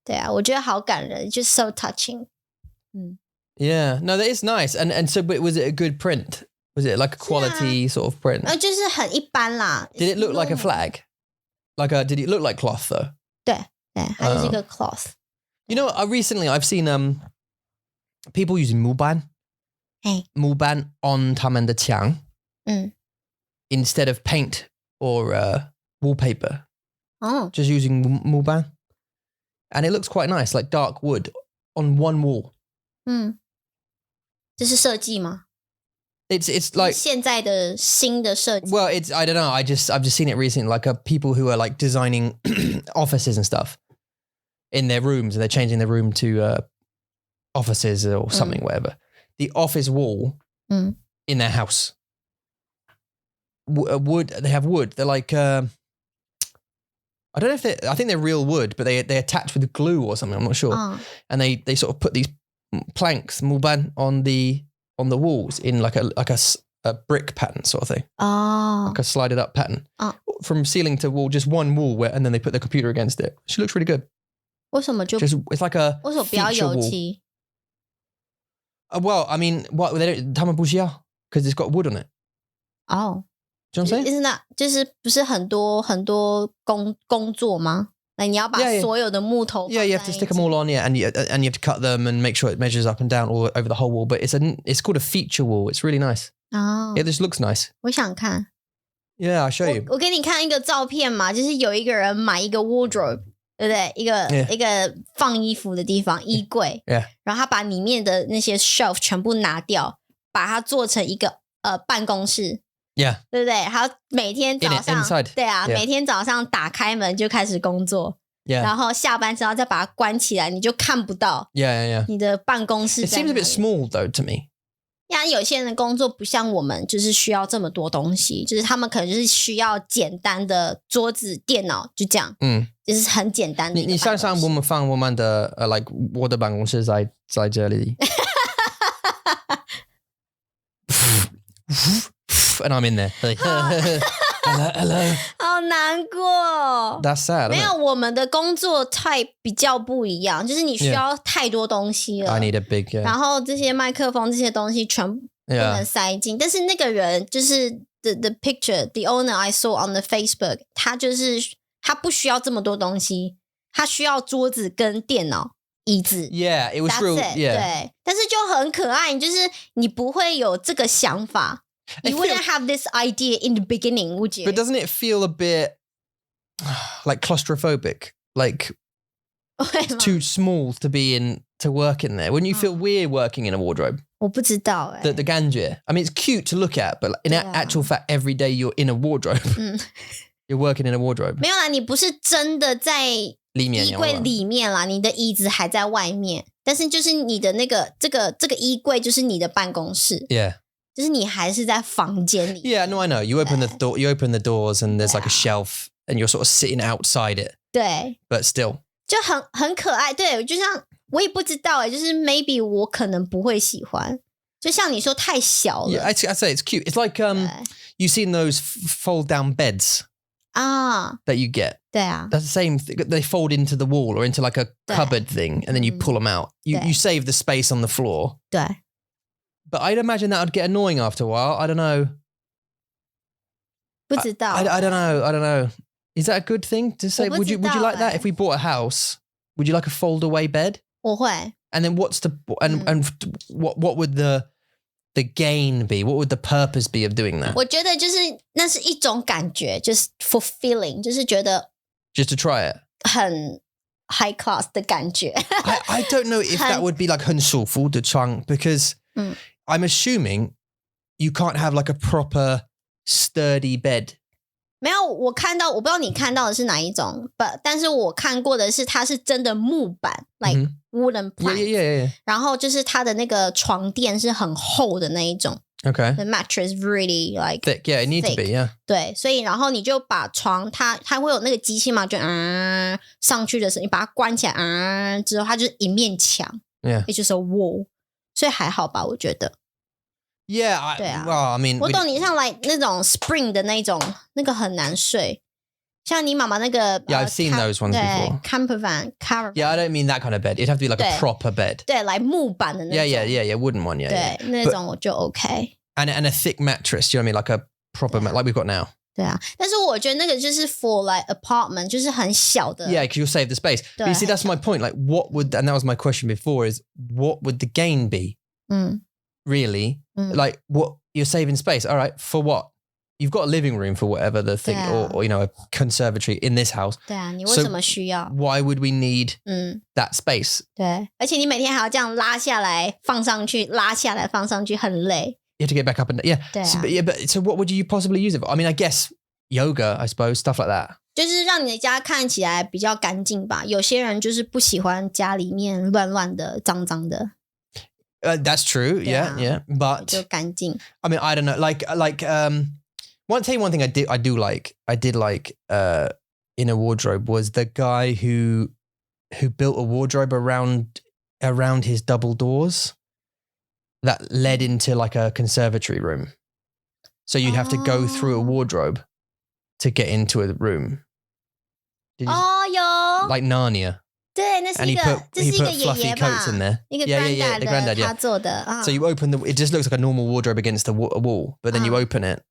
Speaker 1: 对啊，我觉得好感人，就是 so touching。Yeah,
Speaker 2: no, that is nice. And so, but was it a good print? Was it like a quality sort of print?
Speaker 1: 就是很一般啦。
Speaker 2: Did it look like a flag? Did it look like cloth though?
Speaker 1: 对，它就是一个 cloth.
Speaker 2: You know, recently I've seen people using mulban. Mulban on 他们的墙 instead of paint or wallpaper. Just using mulban. And it looks quite nice, like dark wood on one wall.
Speaker 1: 这是设计吗？
Speaker 2: It's like
Speaker 1: 现在的新的设计。
Speaker 2: Well, I don't know. I've just seen it recently. Like people who are like designing offices and stuff. in their rooms and they're changing their room to offices or something, whatever. The office wall in their house, wood. They have wood. They're like I don't know if I think they're real wood, but they attach with glue or something. I'm not sure. And they sort of put these planks mulban on the walls in like a brick pattern sort of thing. Like a slided up pattern from ceiling to wall, just one wall and then they put the computer against it. She looks really good.
Speaker 1: 为什么就
Speaker 2: It's like a
Speaker 1: 为什么不要
Speaker 2: feature
Speaker 1: 油
Speaker 2: wall.
Speaker 1: 漆
Speaker 2: Well, I mean, what they don't 他们不需要 because it's got wood on it.
Speaker 1: Oh,
Speaker 2: Do you know what I'm saying?
Speaker 1: Isn't that 就是不是很多工作吗？你要把
Speaker 2: Yeah.
Speaker 1: 所有的木头
Speaker 2: Yeah, you have to stick them all on, yeah, and you have to cut them and make sure it measures up and down all over the whole wall. But it's called a feature wall. It's really nice.
Speaker 1: 哦
Speaker 2: It just looks nice.
Speaker 1: 我想看
Speaker 2: Yeah, I'll show you.
Speaker 1: 我给你看一个照片嘛，就是有一个人买一个 wardrobe， 对不对？一个放衣服的地方，衣柜，
Speaker 2: Yeah.
Speaker 1: 然后他把里面的那些 shelf 全部拿掉，把它做成一个办公室，
Speaker 2: Yeah.
Speaker 1: 对不对？他每天早上
Speaker 2: Inside.
Speaker 1: 对啊，
Speaker 2: Yeah.
Speaker 1: 每天早上打开门就开始工作，
Speaker 2: Yeah.
Speaker 1: 然后下班之后再把它关起来，你就看不到
Speaker 2: Yeah.
Speaker 1: 你的办公室
Speaker 2: It
Speaker 1: 在
Speaker 2: seems a
Speaker 1: 哪
Speaker 2: bit
Speaker 1: 里。
Speaker 2: small though to me.
Speaker 1: 有些人的工作不像我们，就是需要这么多东西，就是他们可能就是需要简单的桌子、电脑，就这样，就是很简单的一个办公室。
Speaker 2: 你想想我们放我们的like 我的办公室在这里。And I'm in there. Like, hello.
Speaker 1: 好难过。
Speaker 2: That's sad.
Speaker 1: 没有，我们的工作 type 比较不一样，就是你需要太多东西了。
Speaker 2: I need a big.
Speaker 1: 然后这些麦克风这些东西全部不能塞进。但是那个人就是 the picture the owner I saw on the Facebook， 他不需要这么多东西，他需要桌子跟电脑、椅子。
Speaker 2: Yeah, it was
Speaker 1: That's
Speaker 2: real.
Speaker 1: it,
Speaker 2: Yeah.
Speaker 1: 对，但是就很可爱，就是你不会有这个想法。You wouldn't have this idea in the beginning, would you?
Speaker 2: But doesn't it feel a bit like claustrophobic? Like too small to work in there? Wouldn't you feel weird working in a wardrobe?
Speaker 1: 我不知道
Speaker 2: The ganjie. I mean, it's cute to look at, but in actual fact, every day you're in a wardrobe. You're working in a wardrobe.
Speaker 1: 没有啦，你不是真的在衣柜里面啦，你的椅子还在外面，但是就是你的那个这个衣柜就是你的办公室。
Speaker 2: Yeah.
Speaker 1: 就是你还是在房间里。
Speaker 2: Yeah, no, I know. You open the door. You open the doors, and there's like a shelf, and you're sort of sitting outside it.
Speaker 1: 对，
Speaker 2: But still,
Speaker 1: 就很可爱。对，就像我也不知道就是 maybe 我可能不会喜欢。就像你说太小了。
Speaker 2: Yeah, I'd say it's cute. It's like you've seen those fold down beds that you get.
Speaker 1: 对啊
Speaker 2: That's the same. They fold into the wall or into like a cupboard thing, and then you pull them out. You save the space on the floor.
Speaker 1: 对。
Speaker 2: But I'd imagine that would get annoying after a while. I don't know.
Speaker 1: 不知道
Speaker 2: I don't know. Is that a good thing to say? Would you like that if we bought a house? Would you like a fold away bed?
Speaker 1: 我会
Speaker 2: And then what's the what would the gain be? What would the purpose be of doing that?
Speaker 1: 我觉得就是那是一种感觉，就是 fulfilling， 就是觉得
Speaker 2: Just to try it.
Speaker 1: 很 high class 的感觉。
Speaker 2: I don't know if that would be like 很舒服的床 because I'm assuming you can't have like a proper sturdy bed.
Speaker 1: 没有，我不知道你看到的是哪一种，但是我看过的是它是真的木板 like wooden plank，
Speaker 2: Yeah.
Speaker 1: 然后就是它的那个床垫是很厚的那一种
Speaker 2: Okay.
Speaker 1: the mattress really like
Speaker 2: Thick. Yeah, it needs to be. Yeah.
Speaker 1: 对，所以然后你就把床它会有那个机器嘛，就上去的时候你把它关起来之后它就是一面墙
Speaker 2: Yeah.
Speaker 1: it's just a wall， 所以还好吧，我觉得。
Speaker 2: Yeah. Well, I mean,
Speaker 1: 我懂你像like 那种 spring 的那种，那个很难睡。像你妈妈那个
Speaker 2: Yeah, I've seen those ones before.
Speaker 1: Caravan.
Speaker 2: Yeah, I don't mean that kind of bed. It'd have to be like a proper bed.
Speaker 1: 对，来木板的那种。
Speaker 2: Yeah, wooden one. Yeah.
Speaker 1: 对，
Speaker 2: Yeah.
Speaker 1: 那种我就 OK。
Speaker 2: And a thick mattress. You know what I mean? Like a proper like we've got now.
Speaker 1: 对啊，但是我觉得那个就是 for like apartment， 就是很小的。
Speaker 2: Yeah, because you'll save the space. But you see, that's my point. Like, what would, and that was my question before, is what would the gain be? Really? Like, what you're saving space. All right, for what? You've got a living room for whatever the thing, or you know, a conservatory in this house.
Speaker 1: 对啊，你为什么需要
Speaker 2: Why would we need that space?
Speaker 1: 对，而且你每天还要这样拉下来放上去，拉下来放上去，很累。
Speaker 2: You have to get back up and yeah. So what would you possibly use it for? I mean, I guess yoga, I suppose, stuff like that.
Speaker 1: 就是让你的家看起来比较干净吧。有些人就是不喜欢家里面乱乱的、脏脏的。
Speaker 2: That's true. Yeah. But
Speaker 1: 就干净。
Speaker 2: I mean, I don't know. Like I'll tell you one thing I did like in a wardrobe was the guy who built a wardrobe around his double doors that led into like a conservatory room. So you'd have to go through a wardrobe to get into a room.
Speaker 1: 有
Speaker 2: like Narnia.
Speaker 1: 对，那是一个
Speaker 2: he put fluffy coats in there.
Speaker 1: 一个
Speaker 2: the granddad,
Speaker 1: 他做的。
Speaker 2: So you open it just looks like a normal wardrobe against a wall, but then you open it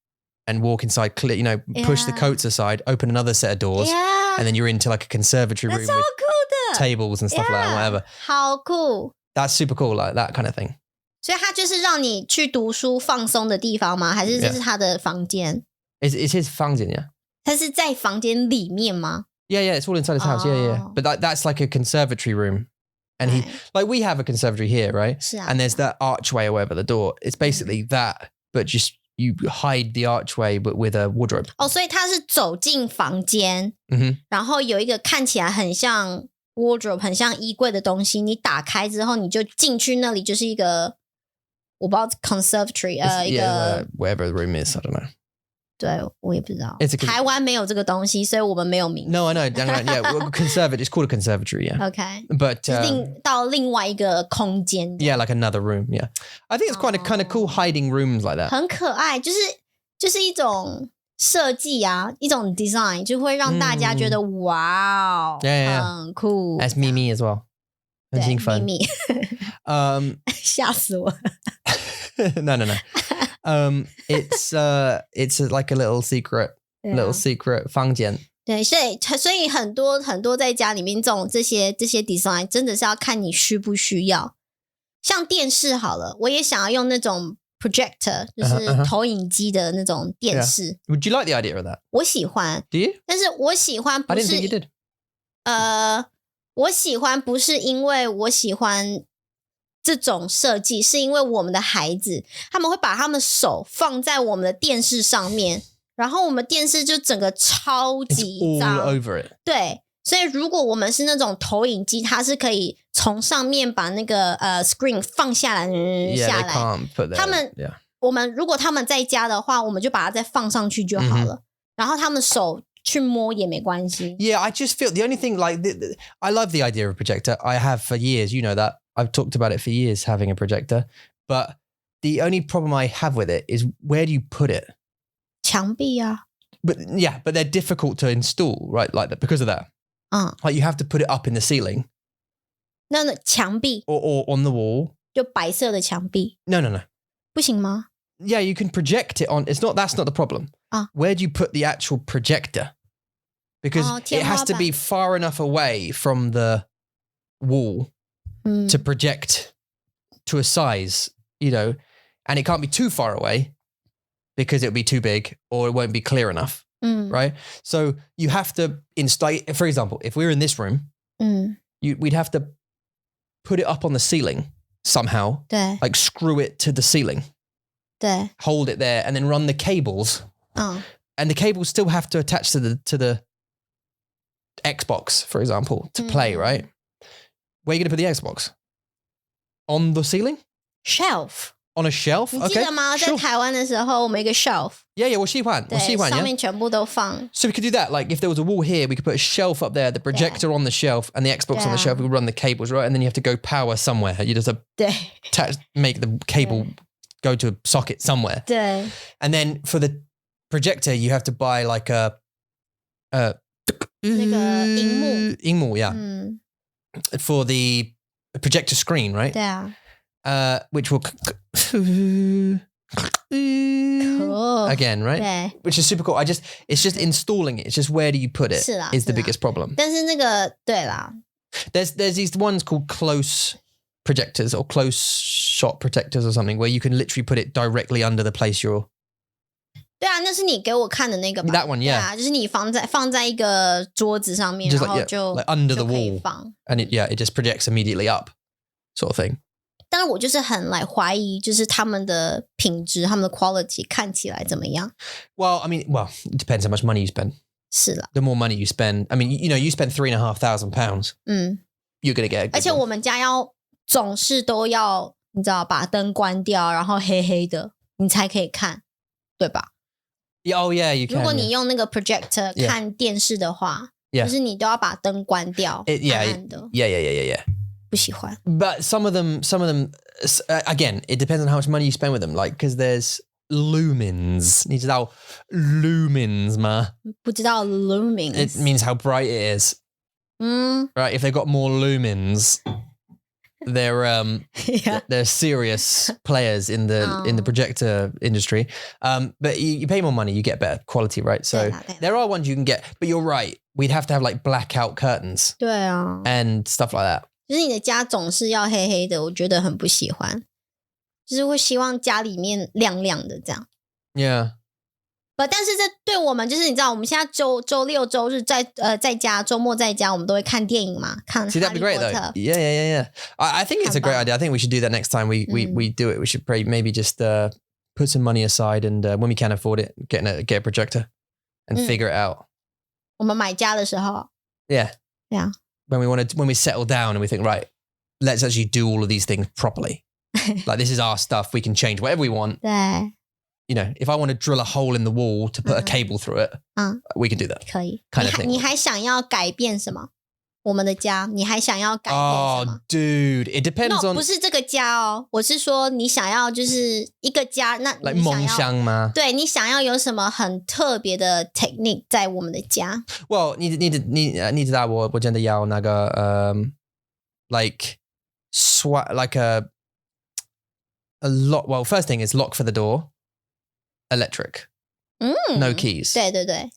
Speaker 2: and walk inside, push the coats aside, open another set of doors, and then you're into like a conservatory room with tables and stuff like that, whatever.
Speaker 1: 好酷。
Speaker 2: That's super cool, like that kind of thing.
Speaker 1: 所以他就是让你去读书放松的地方吗？还是这是他的房间？
Speaker 2: It's his 房间, yeah.
Speaker 1: 他是在房间里面吗？
Speaker 2: Yeah, it's all inside his house. Yeah. But that's like a conservatory room. And he, like we have a conservatory here, right?
Speaker 1: 是啊。
Speaker 2: And there's that archway over the door. It's basically that, but just you hide the archway but with a wardrobe.
Speaker 1: 所以他是走进房间，然后有一个看起来很像 wardrobe 很像衣柜的东西，你打开之后你就进去，那里就是一个我不知道 conservatory 一个
Speaker 2: wherever the room is, I don't know.
Speaker 1: 对，我也不知道。
Speaker 2: 台
Speaker 1: 湾没有这个东西，所以我们没有名字。
Speaker 2: No, I know. Yeah, it's called a conservatory, yeah.
Speaker 1: Okay.
Speaker 2: But
Speaker 1: 到另外一个空间。
Speaker 2: Yeah, like another room, yeah. I think it's kind of cool hiding rooms like that.
Speaker 1: 很可爱，就是一种设计啊，一种 design 就会让大家觉得哇哦，很酷。
Speaker 2: That's Mimi as well. 很兴奋。
Speaker 1: Mimi 吓死我。
Speaker 2: No. It's like a little secret 房间。
Speaker 1: 对，所以很多在家里面这些 design 真的是要看你需不需要。像电视好了，我也想要用那种 projector， 就是投影机的那种电视。
Speaker 2: Would you like the idea of that?
Speaker 1: 我喜欢。
Speaker 2: Do you?
Speaker 1: 但是我喜欢不是
Speaker 2: I didn't think you did.
Speaker 1: 我喜欢不是因为我喜欢这种设计，是因为我们的孩子他们会把他们手放在我们的电视上面，然后我们电视就整个超级脏
Speaker 2: all over it.
Speaker 1: 对，所以如果我们是那种投影机，它是可以从上面把那个screen 放下来下来。
Speaker 2: can't put that.
Speaker 1: 我们如果他们在家的话，我们就把它再放上去就好了，然后他们手去摸也没关系。
Speaker 2: Yeah, I just feel the only thing like I love the idea of a projector. I have for years, you know that. I've talked about it for years, having a projector. But the only problem I have with it is where do you put it?
Speaker 1: 墙壁啊。
Speaker 2: But they're difficult to install, right? Like that because of that. Like you have to put it up in the ceiling.
Speaker 1: 那墙壁
Speaker 2: or on the wall.
Speaker 1: 就白色的墙壁。
Speaker 2: No.
Speaker 1: 不行吗？
Speaker 2: Yeah, you can project it on. That's not the problem. Where do you put the actual projector? Because it has to be far enough away from the wall to project to a size, and it can't be too far away because it'll be too big or it won't be clear enough, right? So you have to install, for example, if we're in this room, we'd have to put it up on the ceiling somehow,
Speaker 1: 对
Speaker 2: like screw it to the ceiling,
Speaker 1: 对
Speaker 2: hold it there, and then run the cables. And the cables still have to attach to the Xbox, for example, to play, right? Where are you going to put the Xbox? On the ceiling?
Speaker 1: Shelf.
Speaker 2: On a shelf?
Speaker 1: 你记得吗？ 在台湾的时候，我们有一个 shelf，
Speaker 2: Yeah, 我喜欢，
Speaker 1: 上面全部都放。
Speaker 2: So we could do that. Like if there was a wall here, we could put a shelf up there, the projector on the shelf, and the Xbox on the shelf. We would run the cables, right? And then you have to go power somewhere. You just have to make the cable go to a socket somewhere.
Speaker 1: 对
Speaker 2: And then for the projector, you have to buy like a
Speaker 1: 那个萤幕
Speaker 2: yeah. For the projector screen, right?
Speaker 1: 对啊
Speaker 2: Which will again, right?
Speaker 1: 对
Speaker 2: Which is super cool. It's just installing it. It's just where do you put it
Speaker 1: 是啦
Speaker 2: is the
Speaker 1: 是啦
Speaker 2: biggest problem.
Speaker 1: 但是那个对啦
Speaker 2: There's these ones called close projectors or close shot projectors or something where you can literally put it directly under the place you're.
Speaker 1: 对啊，那是你给我看的那个吧
Speaker 2: That one, yeah.
Speaker 1: 对啊，就是你放在一个桌子上面，
Speaker 2: Just
Speaker 1: 然后
Speaker 2: like,
Speaker 1: 就
Speaker 2: like under the
Speaker 1: 就可以
Speaker 2: wall.
Speaker 1: 放。
Speaker 2: And it just projects immediately up, sort of thing.
Speaker 1: 但是我就是很怀疑，就是他们的品质、他们的 quality 看起来怎么样？
Speaker 2: Well, I mean, it depends how much money you spend.
Speaker 1: 是啦，
Speaker 2: the more money you spend, I mean, you spend £3,500, you're going to get a good
Speaker 1: 而且
Speaker 2: one.
Speaker 1: 我们家要总是都要你知道把灯关掉，然后黑黑的，你才可以看，对吧？
Speaker 2: Oh yeah, you can.
Speaker 1: 如果你用那个 projector 看电视的话，就是你都要把灯关掉，暗暗的。
Speaker 2: Yeah.
Speaker 1: 不喜欢。
Speaker 2: But some of them, again, it depends on how much money you spend with them. Like, because there's lumens. 你知道 lumens 吗？
Speaker 1: 不知道 lumens.
Speaker 2: It means how bright it is. Right? If they've got more lumens, they're serious players in the projector industry. But you pay more money, you get better quality, right? So there are ones you can get, but you're right. We'd have to have like blackout curtains.
Speaker 1: 对啊
Speaker 2: and stuff like that.
Speaker 1: 就是你的家总是要黑黑的，我觉得很不喜欢。就是会希望家里面亮亮的这样。
Speaker 2: Yeah.
Speaker 1: 但是这对我们就是你知道，我们现在周六周日在家，周末在家，我们都会看电影嘛，看
Speaker 2: See, that'd be great though. Yeah. I think it's a great idea. I think we should do that next time we do it. We should maybe just put some money aside and when we can afford it, get a projector and figure it out.
Speaker 1: 我们买家的时候
Speaker 2: Yeah. When we settle down and we think, right, let's actually do all of these things properly. Like this is our stuff. We can change whatever we want.
Speaker 1: 对
Speaker 2: If I want to drill a hole in the wall to put a cable through it, we can do that.
Speaker 1: 可以
Speaker 2: Kind of thing.
Speaker 1: 你还想要改变什么？我们的家，你还想要改变什么
Speaker 2: Oh, dude, it depends
Speaker 1: No,
Speaker 2: on
Speaker 1: 不是这个家哦，我是说你想要就是一个家，那
Speaker 2: like
Speaker 1: 你想
Speaker 2: 梦想吗？
Speaker 1: 对你想要有什么很特别的 technique 在我们的家
Speaker 2: Well, 你知道我真的要那个like a lock. Well, first thing is lock for the door, electric, no keys.
Speaker 1: 对对对，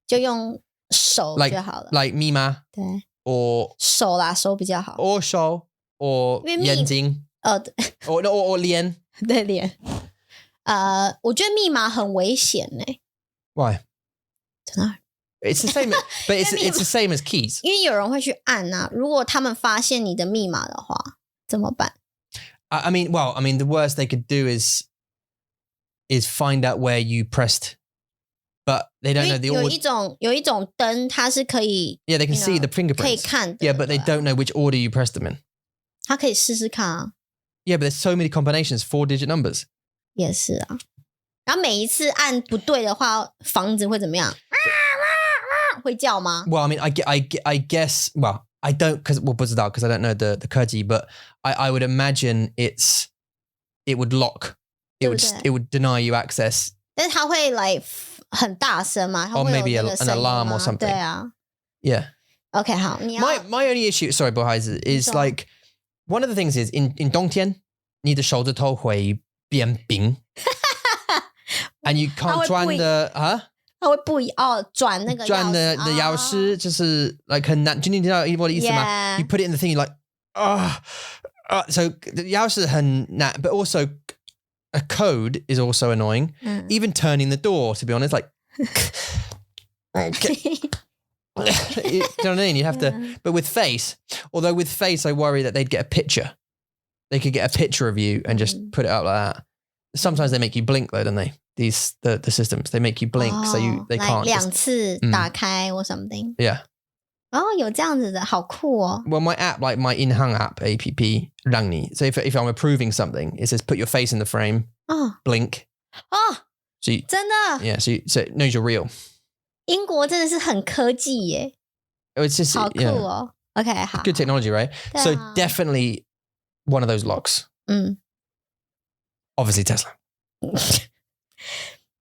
Speaker 1: 就用手就好了
Speaker 2: Like 密码
Speaker 1: 对
Speaker 2: or
Speaker 1: 手啦，手比较好
Speaker 2: or 手 or
Speaker 1: 因为
Speaker 2: 眼睛or 脸。
Speaker 1: 对脸我觉得密码很危险欸
Speaker 2: Why?
Speaker 1: 真的
Speaker 2: It's the same, but it's the same as keys.
Speaker 1: 因为有人会去按啊，如果他们发现你的密码的话怎么办
Speaker 2: I mean, the worst they could do is find out where you pressed, but they don't know the order.
Speaker 1: 有一种灯它是可以
Speaker 2: Yeah, they can see the
Speaker 1: 可以
Speaker 2: fingerprints.
Speaker 1: 看的
Speaker 2: Yeah, but they don't know which order you pressed them in.
Speaker 1: 他可以试试看啊
Speaker 2: Yeah, but there's so many combinations, 4-digit numbers.
Speaker 1: 也是啊然后每一次按不对的话房子会怎么样会叫吗
Speaker 2: Well, I mean, I guess, well, I don't, because I don't know the Kurdi, but I would imagine it would lock. It would deny you access.
Speaker 1: 但是它会like 很大声嘛它
Speaker 2: Or
Speaker 1: 会有
Speaker 2: maybe
Speaker 1: 那个
Speaker 2: an
Speaker 1: 声音
Speaker 2: alarm
Speaker 1: 吗
Speaker 2: or something.
Speaker 1: 对啊
Speaker 2: Yeah.
Speaker 1: OK 好你要
Speaker 2: My only issue, sorry, Bohaiz, is
Speaker 1: Sorry.
Speaker 2: like, one of the things is in 冬天你的手指头会变冰 and you can't
Speaker 1: 它会 它会不一转那个
Speaker 2: 转的钥匙就是 like 很难，就你知道我的意思吗
Speaker 1: Yeah.
Speaker 2: You put it in the thing, you're like, so the 钥匙很难 but also a code is also annoying. Even turning the door, to be honest, like, you know what I mean? You have to, but with face, although with face, I worry that they'd get a picture. They could get a picture of you and just put it up like that. Sometimes they make you blink though, don't they? The systems, they make you blink so they can't.
Speaker 1: 两次打开或 something.
Speaker 2: Yeah.
Speaker 1: 有这样子的好酷哦
Speaker 2: Well, my app, like my in-hang app, APP, 让你. So if I'm approving something, it says put your face in the frame, blink. So you,
Speaker 1: 真的
Speaker 2: yeah, so it knows you're real.
Speaker 1: 英国真的是很科技耶
Speaker 2: It's just
Speaker 1: 好酷
Speaker 2: yeah,
Speaker 1: 哦 OK 好
Speaker 2: good technology, right?
Speaker 1: 对啊
Speaker 2: So definitely one of those locks. Obviously Tesla.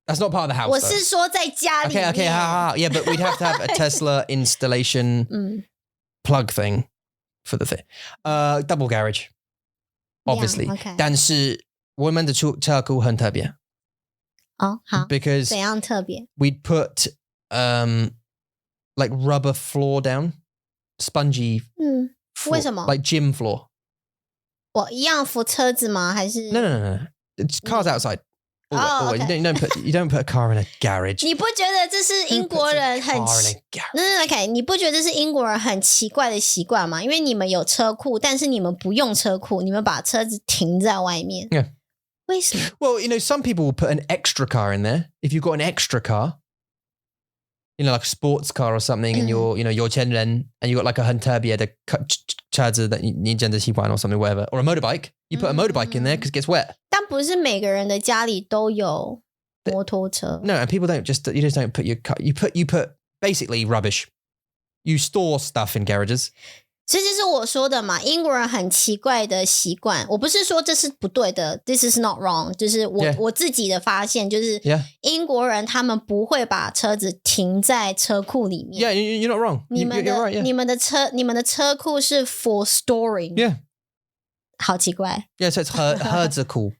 Speaker 2: That's not part of the house.
Speaker 1: 我
Speaker 2: though.
Speaker 1: 是说在家里面
Speaker 2: Okay, yeah, but we'd have to have a Tesla installation plug thing for the thing. Double garage, obviously.
Speaker 1: Yeah, okay.
Speaker 2: 但是我们的车库很特别
Speaker 1: 好
Speaker 2: because
Speaker 1: 怎样特别
Speaker 2: we'd put like rubber floor down, spongy.
Speaker 1: 为什么
Speaker 2: Like gym floor.
Speaker 1: 我一样扶车子吗还是
Speaker 2: No. It's cars outside.
Speaker 1: Oh, okay.
Speaker 2: You don't put a car in a garage.
Speaker 1: 你不觉得这是英国人很
Speaker 2: Car in a garage.
Speaker 1: 那 OK 你不觉得这是英国人很奇怪的习惯吗因为你们有车库但是你们不用车库你们把车子停在外面
Speaker 2: Yeah.
Speaker 1: 为什么
Speaker 2: Well, some people will put an extra car in there. If you've got an extra car, you know, like a sports car or something, and you're, you know, your and you got like a 很特别的车子 that 你真的喜欢 or something, whatever. Or a motorbike. You put a motorbike in there because it gets wet.
Speaker 1: 但不是每个人的家里都有摩托车。
Speaker 2: No, and people you just don't put your car, you put basically rubbish. You store stuff in garages.
Speaker 1: 这就是我说的嘛，英国人很奇怪的习惯。我不是说这是不对的 ，this is not wrong， 就是我自己的发现，就是英国人他们不会把车子停在车库里面。
Speaker 2: Yeah, you're not wrong. You're right, yeah.
Speaker 1: 你们的车库是 for storing.
Speaker 2: Yeah.
Speaker 1: 好奇怪。
Speaker 2: Yeah, so it's 盒子库。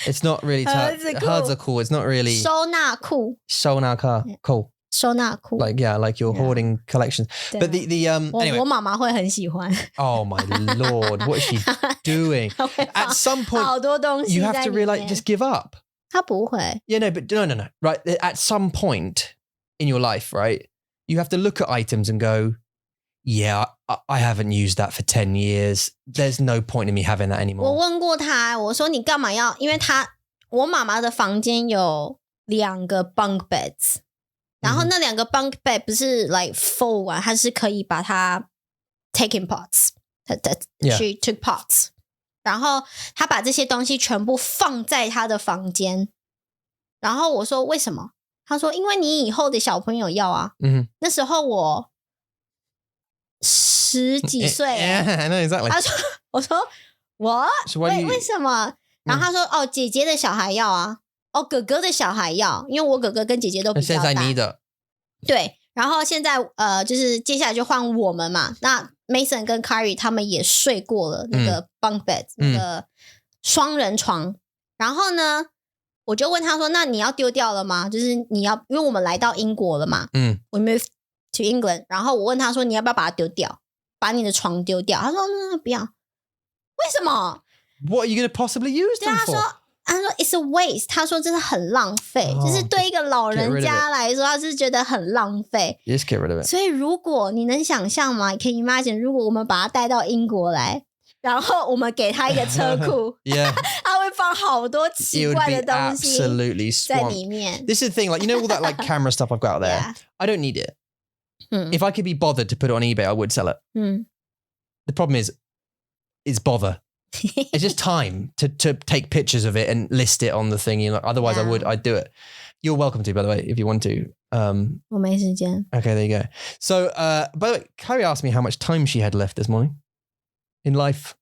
Speaker 2: It's not really 盒子库. It's not really
Speaker 1: 收纳库。
Speaker 2: 收纳库。
Speaker 1: 收纳库
Speaker 2: like you're hoarding collections. But the anyway.
Speaker 1: 我妈妈会很喜欢
Speaker 2: Oh my lord, what is she doing? At some point
Speaker 1: 好多东西
Speaker 2: you have to really just give up.
Speaker 1: 她不会
Speaker 2: Yeah, no, but no. Right, at some point in your life, right, you have to look at items and go, yeah, I haven't used that for 10 years. There's no point in me having that anymore.
Speaker 1: 我问过她，我说你干嘛要，因为我妈妈的房间有2个 bunk beds，然后那2个 bunk bed 不是 like full 啊，它是可以把它 take in pots. She took pots. 然后她把这些东西全部放在她的房间。然后我说为什么？她说因为你以后的小朋友要啊。那时候我10几岁。
Speaker 2: Yeah, I know exactly.
Speaker 1: 我说我为什么？然后她说哦，姐姐的小孩要啊。哦，哥哥的小孩要，因为我哥哥跟姐姐都比较大。
Speaker 2: 现在你的。
Speaker 1: 对，然后现在就是接下来就换我们嘛。那 Mason 跟 Carrie 他们也睡过了那个 bunk bed，那个双人床。然后呢，我就问他说：“那你要丢掉了吗？就是你要，因为我们来到英国了嘛。We moved to England。然后我问他说：你要不要把它丢掉，把你的床丢掉？他说：不要。为什么
Speaker 2: ？What are you going to possibly use them for？
Speaker 1: 他说 it's a waste， 他说真的很浪费，就是对一个老人家来说，他是觉得很浪费。
Speaker 2: Just get rid of it.
Speaker 1: 所以如果你能想象吗 ？Can you imagine？ 如果我们把他带到英国来，然后我们给他一个车库，他会放好多奇怪的东西在里面。
Speaker 2: This is the thing, like you know all that like camera stuff I've got out there. I don't need it. If I could be bothered to put it on eBay, I would sell it. The problem is bother. It's just time to take pictures of it and list it on the thing. You know, otherwise I'd do it. You're welcome to, by the way, if you want to.
Speaker 1: 我没时间.
Speaker 2: Okay, there you go. So, by the way, Carrie asked me how much time she had left this morning in life.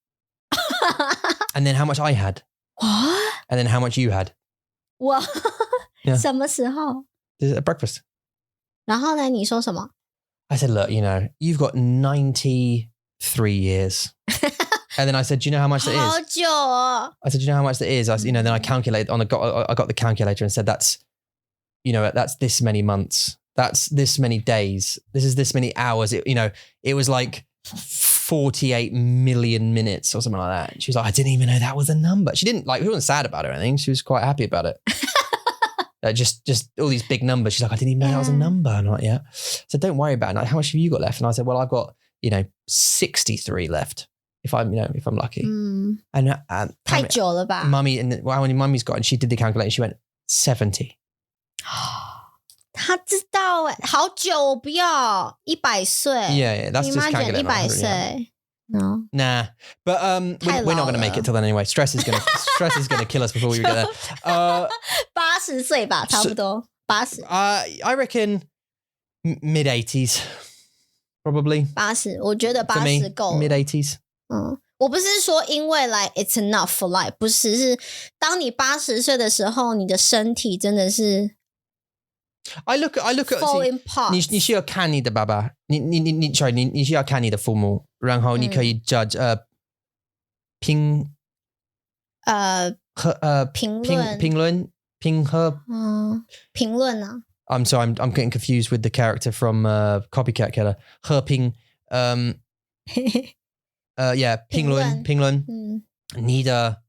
Speaker 2: And then how much I had.
Speaker 1: What?
Speaker 2: And then how much you had.
Speaker 1: 我什么时候
Speaker 2: At breakfast.
Speaker 1: 然后呢，你说什么
Speaker 2: I said, look, you know, you've got 93 years. And then I said, do you know how much that is?
Speaker 1: 好久哦
Speaker 2: I said, do you know how much that is? Then I calculated I got the calculator and said, that's, you know, that's this many months. That's this many days. This is this many hours. It was like 48 million minutes or something like that. She was like, I didn't even know that was a number. She wasn't sad about it or anything. She was quite happy about it. Just all these big numbers. She's like, I didn't even know that was a number. And I'm like, yeah. So don't worry about it. Like, how much have you got left? And I said, well, I've got, 63 left. If I'm lucky. And
Speaker 1: 太久了吧
Speaker 2: Mummy and how many mummy's got? And she did the calculation. She went 70.
Speaker 1: 他知道好久我不要100岁
Speaker 2: Yeah, that's just calculating.
Speaker 1: 100岁 No.
Speaker 2: Nah, but we're not going to make it till then anyway. Stress is going to kill us before we get there.
Speaker 1: 80岁吧，差不多80.
Speaker 2: I reckon mid 80s, probably.
Speaker 1: 80，我觉得80够了
Speaker 2: mid 80s.
Speaker 1: 我不是说因为 like it's enough for life， 不是，是当你80岁的时候，你的身体真的是
Speaker 2: I look at
Speaker 1: fall in parts。
Speaker 2: 你需要看你的爸爸，你需要看你的父母，然后你可以 judge 评
Speaker 1: 论啊。
Speaker 2: I'm sorry, I'm getting confused with the character from Copycat Killer. 和平评论你的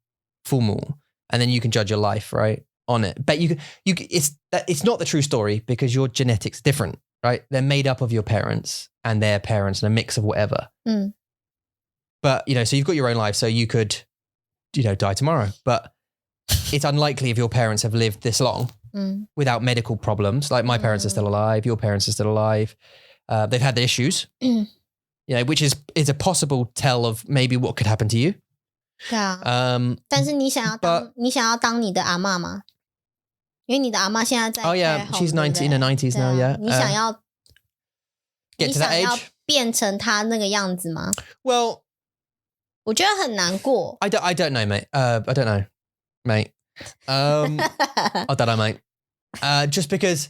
Speaker 2: 父母 and then you can judge your life, right, on it. But it's not the true story because your genetics are different, right? They're made up of your parents and their parents and a mix of whatever. But, so you've got your own life, so you could, die tomorrow. But it's unlikely if your parents have lived this long without medical problems. Like my parents are still alive, your parents are still alive. They've had the issues, which is a possible tell of maybe what could happen to you.
Speaker 1: 对啊，但是你想要当你的阿嬷吗？因为你的阿嬷现在在
Speaker 2: Oh yeah, she's 90 in her 90s now. Yeah,
Speaker 1: 你想要
Speaker 2: get to that age
Speaker 1: 变成她那个样子吗
Speaker 2: ？Well,
Speaker 1: 我觉得很难过。
Speaker 2: I don't know, mate. I don't know, mate. I don't know, mate. Just because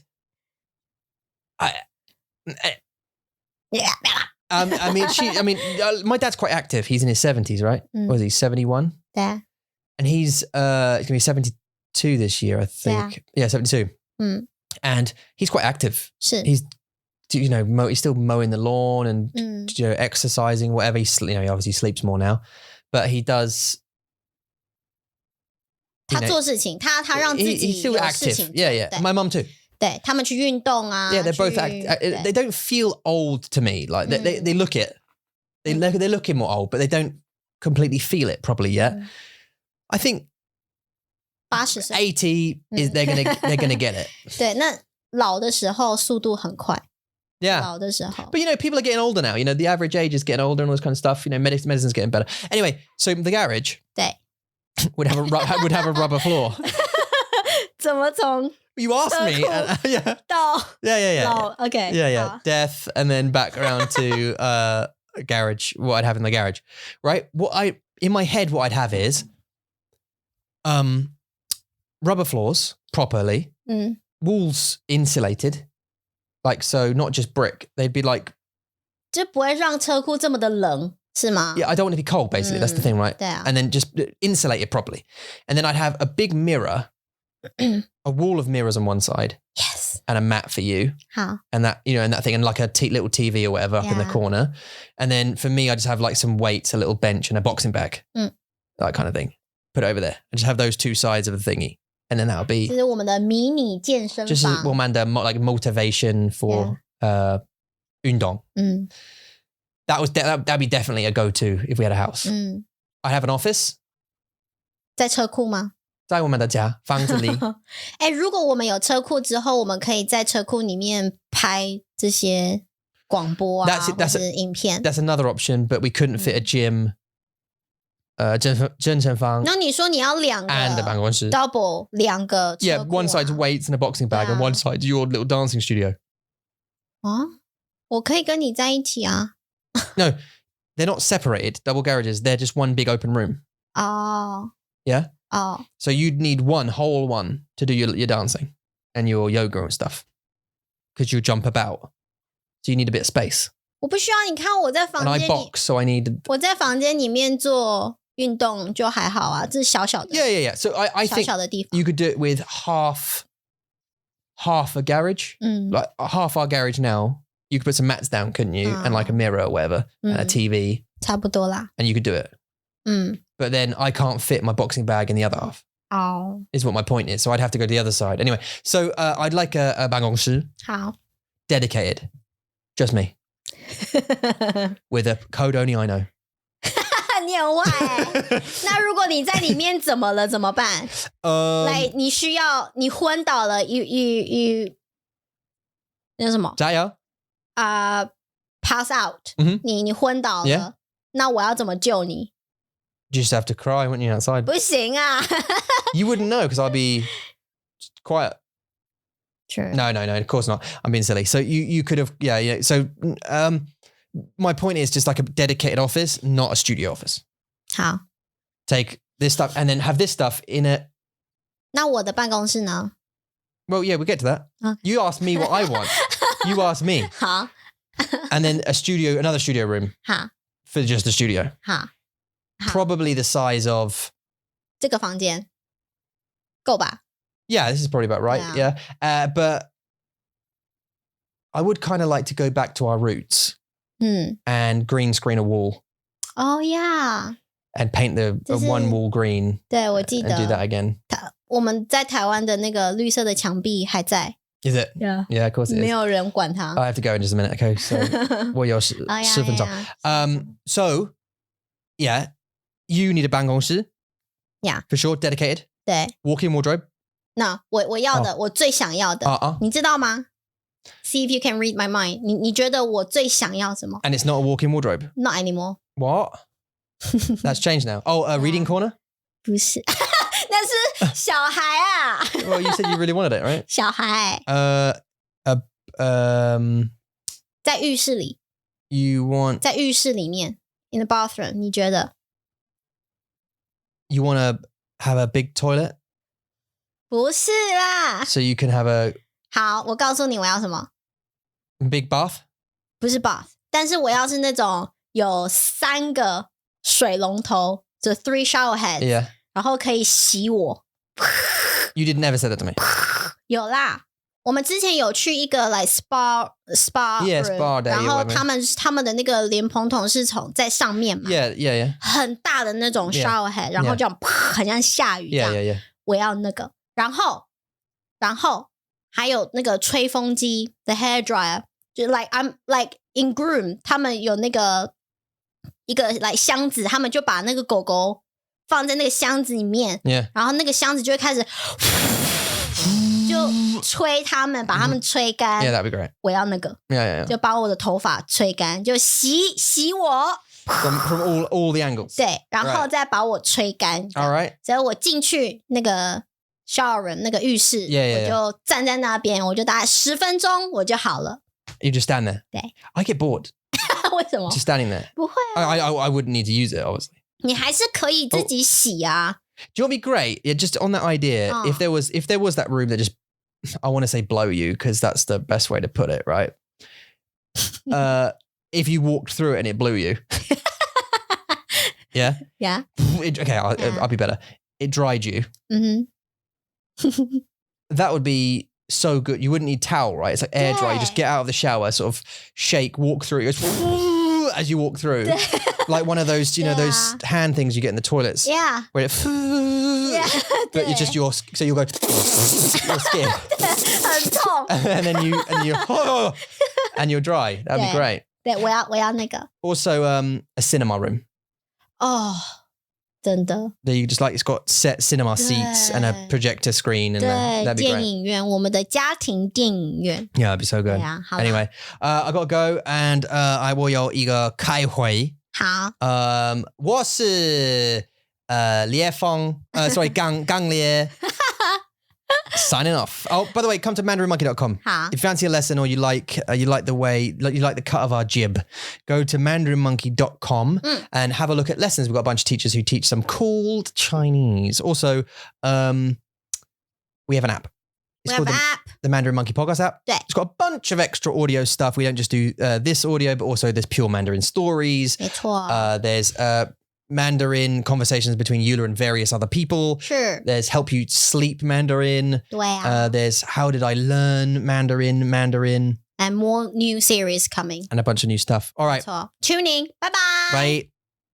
Speaker 2: my dad's quite active. He's in his 70s, right? What is he, 71?
Speaker 1: Yeah.
Speaker 2: And he's going to be 72 this year, I think. Yeah, 72. And he's quite active.
Speaker 1: 是
Speaker 2: He's still mowing the lawn and exercising, whatever. He obviously sleeps more now, but he does.
Speaker 1: 他做事情，他让自己
Speaker 2: he's still
Speaker 1: 有事情
Speaker 2: active. Yeah. My mum too.
Speaker 1: 对他们去运动啊
Speaker 2: Yeah, they're both active. They don't feel old to me. Like they look it. They're looking more old, but they don't completely feel it properly yet. I think
Speaker 1: 80岁
Speaker 2: 80 is they're gonna get it.
Speaker 1: 对，那老的时候速度很快。
Speaker 2: Yeah.
Speaker 1: 老的时候
Speaker 2: But people are getting older now. The average age is getting older and all this kind of stuff. Medicine's getting better. Anyway, so the garage
Speaker 1: 对
Speaker 2: would have a rubber floor.
Speaker 1: 怎么从
Speaker 2: You asked me. Yeah.
Speaker 1: 到
Speaker 2: Yeah.
Speaker 1: 老 OK
Speaker 2: Yeah.
Speaker 1: 好
Speaker 2: Death and then back around to garage. What I'd have in the garage, right? In my head, what I'd have is rubber floors properly, walls insulated, like so, not just brick. They'd be like
Speaker 1: 就不会让车库这么的冷是吗
Speaker 2: Yeah, I don't want to be cold, basically. That's the thing, right?
Speaker 1: 对啊
Speaker 2: And then just insulate it properly. And then I'd have a big mirror, a wall of mirrors on one side,
Speaker 1: Yes
Speaker 2: and a mat for you.
Speaker 1: 好
Speaker 2: And that, and that thing, and like a little TV or whatever up in the
Speaker 1: Yeah.
Speaker 2: corner. And then for me, I just have like some weights, a little bench, and a boxing bag, that kind of thing. Put it over there. And just have those two sides of the thingy. And then that'll
Speaker 1: 这
Speaker 2: be
Speaker 1: 是我们的迷你健身
Speaker 2: just
Speaker 1: 房
Speaker 2: like motivation for undong. That'd be definitely a go-to if we had a house. I'd have an office.
Speaker 1: 在车库吗
Speaker 2: 在我们的家房子里
Speaker 1: 如果我们有车库之后我们可以在车库里面拍这些广播啊
Speaker 2: That's
Speaker 1: 或是影片
Speaker 2: That's another option, but we couldn't fit a gym. 健身房
Speaker 1: 然后你说你要两个
Speaker 2: and a 办公室
Speaker 1: double 两个车库
Speaker 2: Yeah, one side's weights and a boxing bag, and
Speaker 1: Yeah.
Speaker 2: one side's your little dancing studio.
Speaker 1: 我可以跟你在一起啊
Speaker 2: No, they're not separated, double garages. They're just one big open room. Yeah? So you'd need one whole one to do your dancing and your yoga and stuff. Because you jump about. So you need a bit of space.
Speaker 1: 我不需要你看我在房
Speaker 2: And I
Speaker 1: 间里
Speaker 2: box, so I need...
Speaker 1: 我在房间里面做运动就还好啊这是小小的
Speaker 2: Yeah. So I
Speaker 1: 小
Speaker 2: think
Speaker 1: 小的地方
Speaker 2: you could do it with half a garage. Like half our garage now. You could put some mats down, couldn't you? And like a mirror or whatever. And a TV.
Speaker 1: 差不多啦
Speaker 2: And you could do it. But then I can't fit my boxing bag in the other half. Is what my point is. So I'd have to go to the other side. Anyway, so I'd like a 办公室
Speaker 1: 好
Speaker 2: dedicated. Just me. With a code only I know.
Speaker 1: 你很坏那如果你在里面怎么了怎么办来你需要你昏倒了 you 那什么
Speaker 2: 加油
Speaker 1: pass out 你昏倒了
Speaker 2: Yeah.
Speaker 1: 那我要怎么救你
Speaker 2: You just have to cry, wouldn't you, outside?
Speaker 1: 不行啊
Speaker 2: You wouldn't know because I'd be quiet.
Speaker 1: True.
Speaker 2: No, of course not. I'm being silly. So you could have, yeah. So my point is just like a dedicated office, not a studio office.
Speaker 1: 好
Speaker 2: Take this stuff and then have this stuff in it.
Speaker 1: 那我的办公室呢
Speaker 2: Well, yeah, we'll get to that.
Speaker 1: Okay.
Speaker 2: You asked me what I want. You asked me.
Speaker 1: 好
Speaker 2: And then another studio room
Speaker 1: 好
Speaker 2: for just a studio.
Speaker 1: 好
Speaker 2: Probably the size of...
Speaker 1: 这个房间够吧
Speaker 2: Yeah, this is probably about right. Yeah. But I would kind of like to go back to our roots and green screen a wall.
Speaker 1: Oh yeah.
Speaker 2: And paint the one wall green.
Speaker 1: 对我记
Speaker 2: And do
Speaker 1: 得
Speaker 2: that again.
Speaker 1: 我们在台湾的那个绿色的墙壁还在
Speaker 2: Is it? Yeah, of course it
Speaker 1: 没
Speaker 2: is.
Speaker 1: 有人管它
Speaker 2: I have to go in just a minute. Okay, so 我有10分钟 So, yeah, you need a 办公室
Speaker 1: Yeah.
Speaker 2: For sure, dedicated.
Speaker 1: 对
Speaker 2: Walk-in wardrobe.
Speaker 1: 那我要的，我最想要的，你知道吗？See if you can read my mind. 你觉得我最想要什么
Speaker 2: And it's not a walk-in wardrobe?
Speaker 1: Not anymore.
Speaker 2: What? That's changed now. Oh, a reading corner?
Speaker 1: 不是，那是小孩啊。
Speaker 2: Well, you said you really wanted it, right?
Speaker 1: 小孩。在浴室里。
Speaker 2: You want...
Speaker 1: 在浴室里面 in the bathroom, 你觉得
Speaker 2: You want to have a big toilet?
Speaker 1: 不是啦。
Speaker 2: So you can have a...
Speaker 1: 好，我告诉你我要什么
Speaker 2: Big bath?
Speaker 1: 不是 bath, 但是我要是那种有3个水龙头 so 3 shower heads,
Speaker 2: Yeah.
Speaker 1: 然后可以洗我
Speaker 2: You did never say that to me.
Speaker 1: 有啦，我们之前有去一个 like spa
Speaker 2: Yeah,
Speaker 1: room,
Speaker 2: spa day,
Speaker 1: 然后
Speaker 2: yeah,
Speaker 1: 他们的那个莲蓬头是在上面嘛
Speaker 2: Yeah.
Speaker 1: 很大的那种 shower head, 然后这样很像下雨这样
Speaker 2: Yeah.
Speaker 1: 我要那个，然后还有那个吹风机 the hair dryer, 就 like I'm like in groom, 他们有那个一个来箱子，他们就把那个狗狗放在那个箱子里面
Speaker 2: Yeah.
Speaker 1: 然后那个箱子就会开始就吹他们，把他们吹干
Speaker 2: Yeah, that'd be great.
Speaker 1: 我要那个
Speaker 2: Yeah.
Speaker 1: 就把我的头发吹干，就洗我
Speaker 2: From all the angles.
Speaker 1: 对，然后再把我吹干
Speaker 2: All right.
Speaker 1: 所以我进去那个 shower room 那个浴室
Speaker 2: Yeah.
Speaker 1: 我就站在那边，我就大概10分钟我就好了
Speaker 2: You just stand there.
Speaker 1: 对
Speaker 2: I get bored
Speaker 1: 为什么
Speaker 2: just standing there.
Speaker 1: 不会啊
Speaker 2: I wouldn't need to use it, obviously.
Speaker 1: 你还是可以自己洗啊
Speaker 2: Do you know what would be great? Yeah, just on that idea, if there was that room that just, I want to say blow you because that's the best way to put it, right? If you walked through it and it blew you. Yeah?
Speaker 1: Yeah.
Speaker 2: I'll be better. It dried you.
Speaker 1: Mm-hmm.
Speaker 2: That would be so good. You wouldn't need towel, right? It's like air dry. You just get out of the shower, sort of shake, walk through. It goes as you walk through. Like one of those, those hand things you get in the toilets.
Speaker 1: Yeah.
Speaker 2: Where it, but it's just so you'll go your skin.
Speaker 1: 很痛
Speaker 2: and then and you're dry. That'd be great.
Speaker 1: 对，我要那个
Speaker 2: Also, a cinema room.
Speaker 1: 哦，真的
Speaker 2: You just like it's got set cinema seats and a projector screen and
Speaker 1: 对
Speaker 2: that'd be
Speaker 1: 电
Speaker 2: great.
Speaker 1: 影院，我们的家庭电影院
Speaker 2: Yeah, that'd be so
Speaker 1: 对
Speaker 2: good.
Speaker 1: 啊，好啦
Speaker 2: Anyway, I got to go and I will 有一个开会。
Speaker 1: 好，
Speaker 2: 我是烈风sorry 刚烈 signing off. Oh, by the way, come to mandarinmonkey.com.
Speaker 1: 好
Speaker 2: If you fancy a lesson or you like the way you like the cut of our jib, go to mandarinmonkey.com and have a look at lessons. We've got a bunch of teachers who teach some cool Chinese. Also, we have an app.
Speaker 1: We
Speaker 2: It's
Speaker 1: have
Speaker 2: called
Speaker 1: an app.
Speaker 2: the Mandarin Monkey Podcast app.
Speaker 1: Yeah.
Speaker 2: It's got a bunch of extra audio stuff. We don't just do this audio, but also there's pure Mandarin stories.
Speaker 1: 没错
Speaker 2: There's Mandarin conversations between Ula and various other people.
Speaker 1: 是
Speaker 2: There's help you sleep Mandarin.
Speaker 1: 对啊
Speaker 2: There's how did I learn Mandarin,
Speaker 1: and more new series coming
Speaker 2: and a bunch of new stuff. All
Speaker 1: 没
Speaker 2: right.
Speaker 1: 错 Tune in, bye bye
Speaker 2: Bye.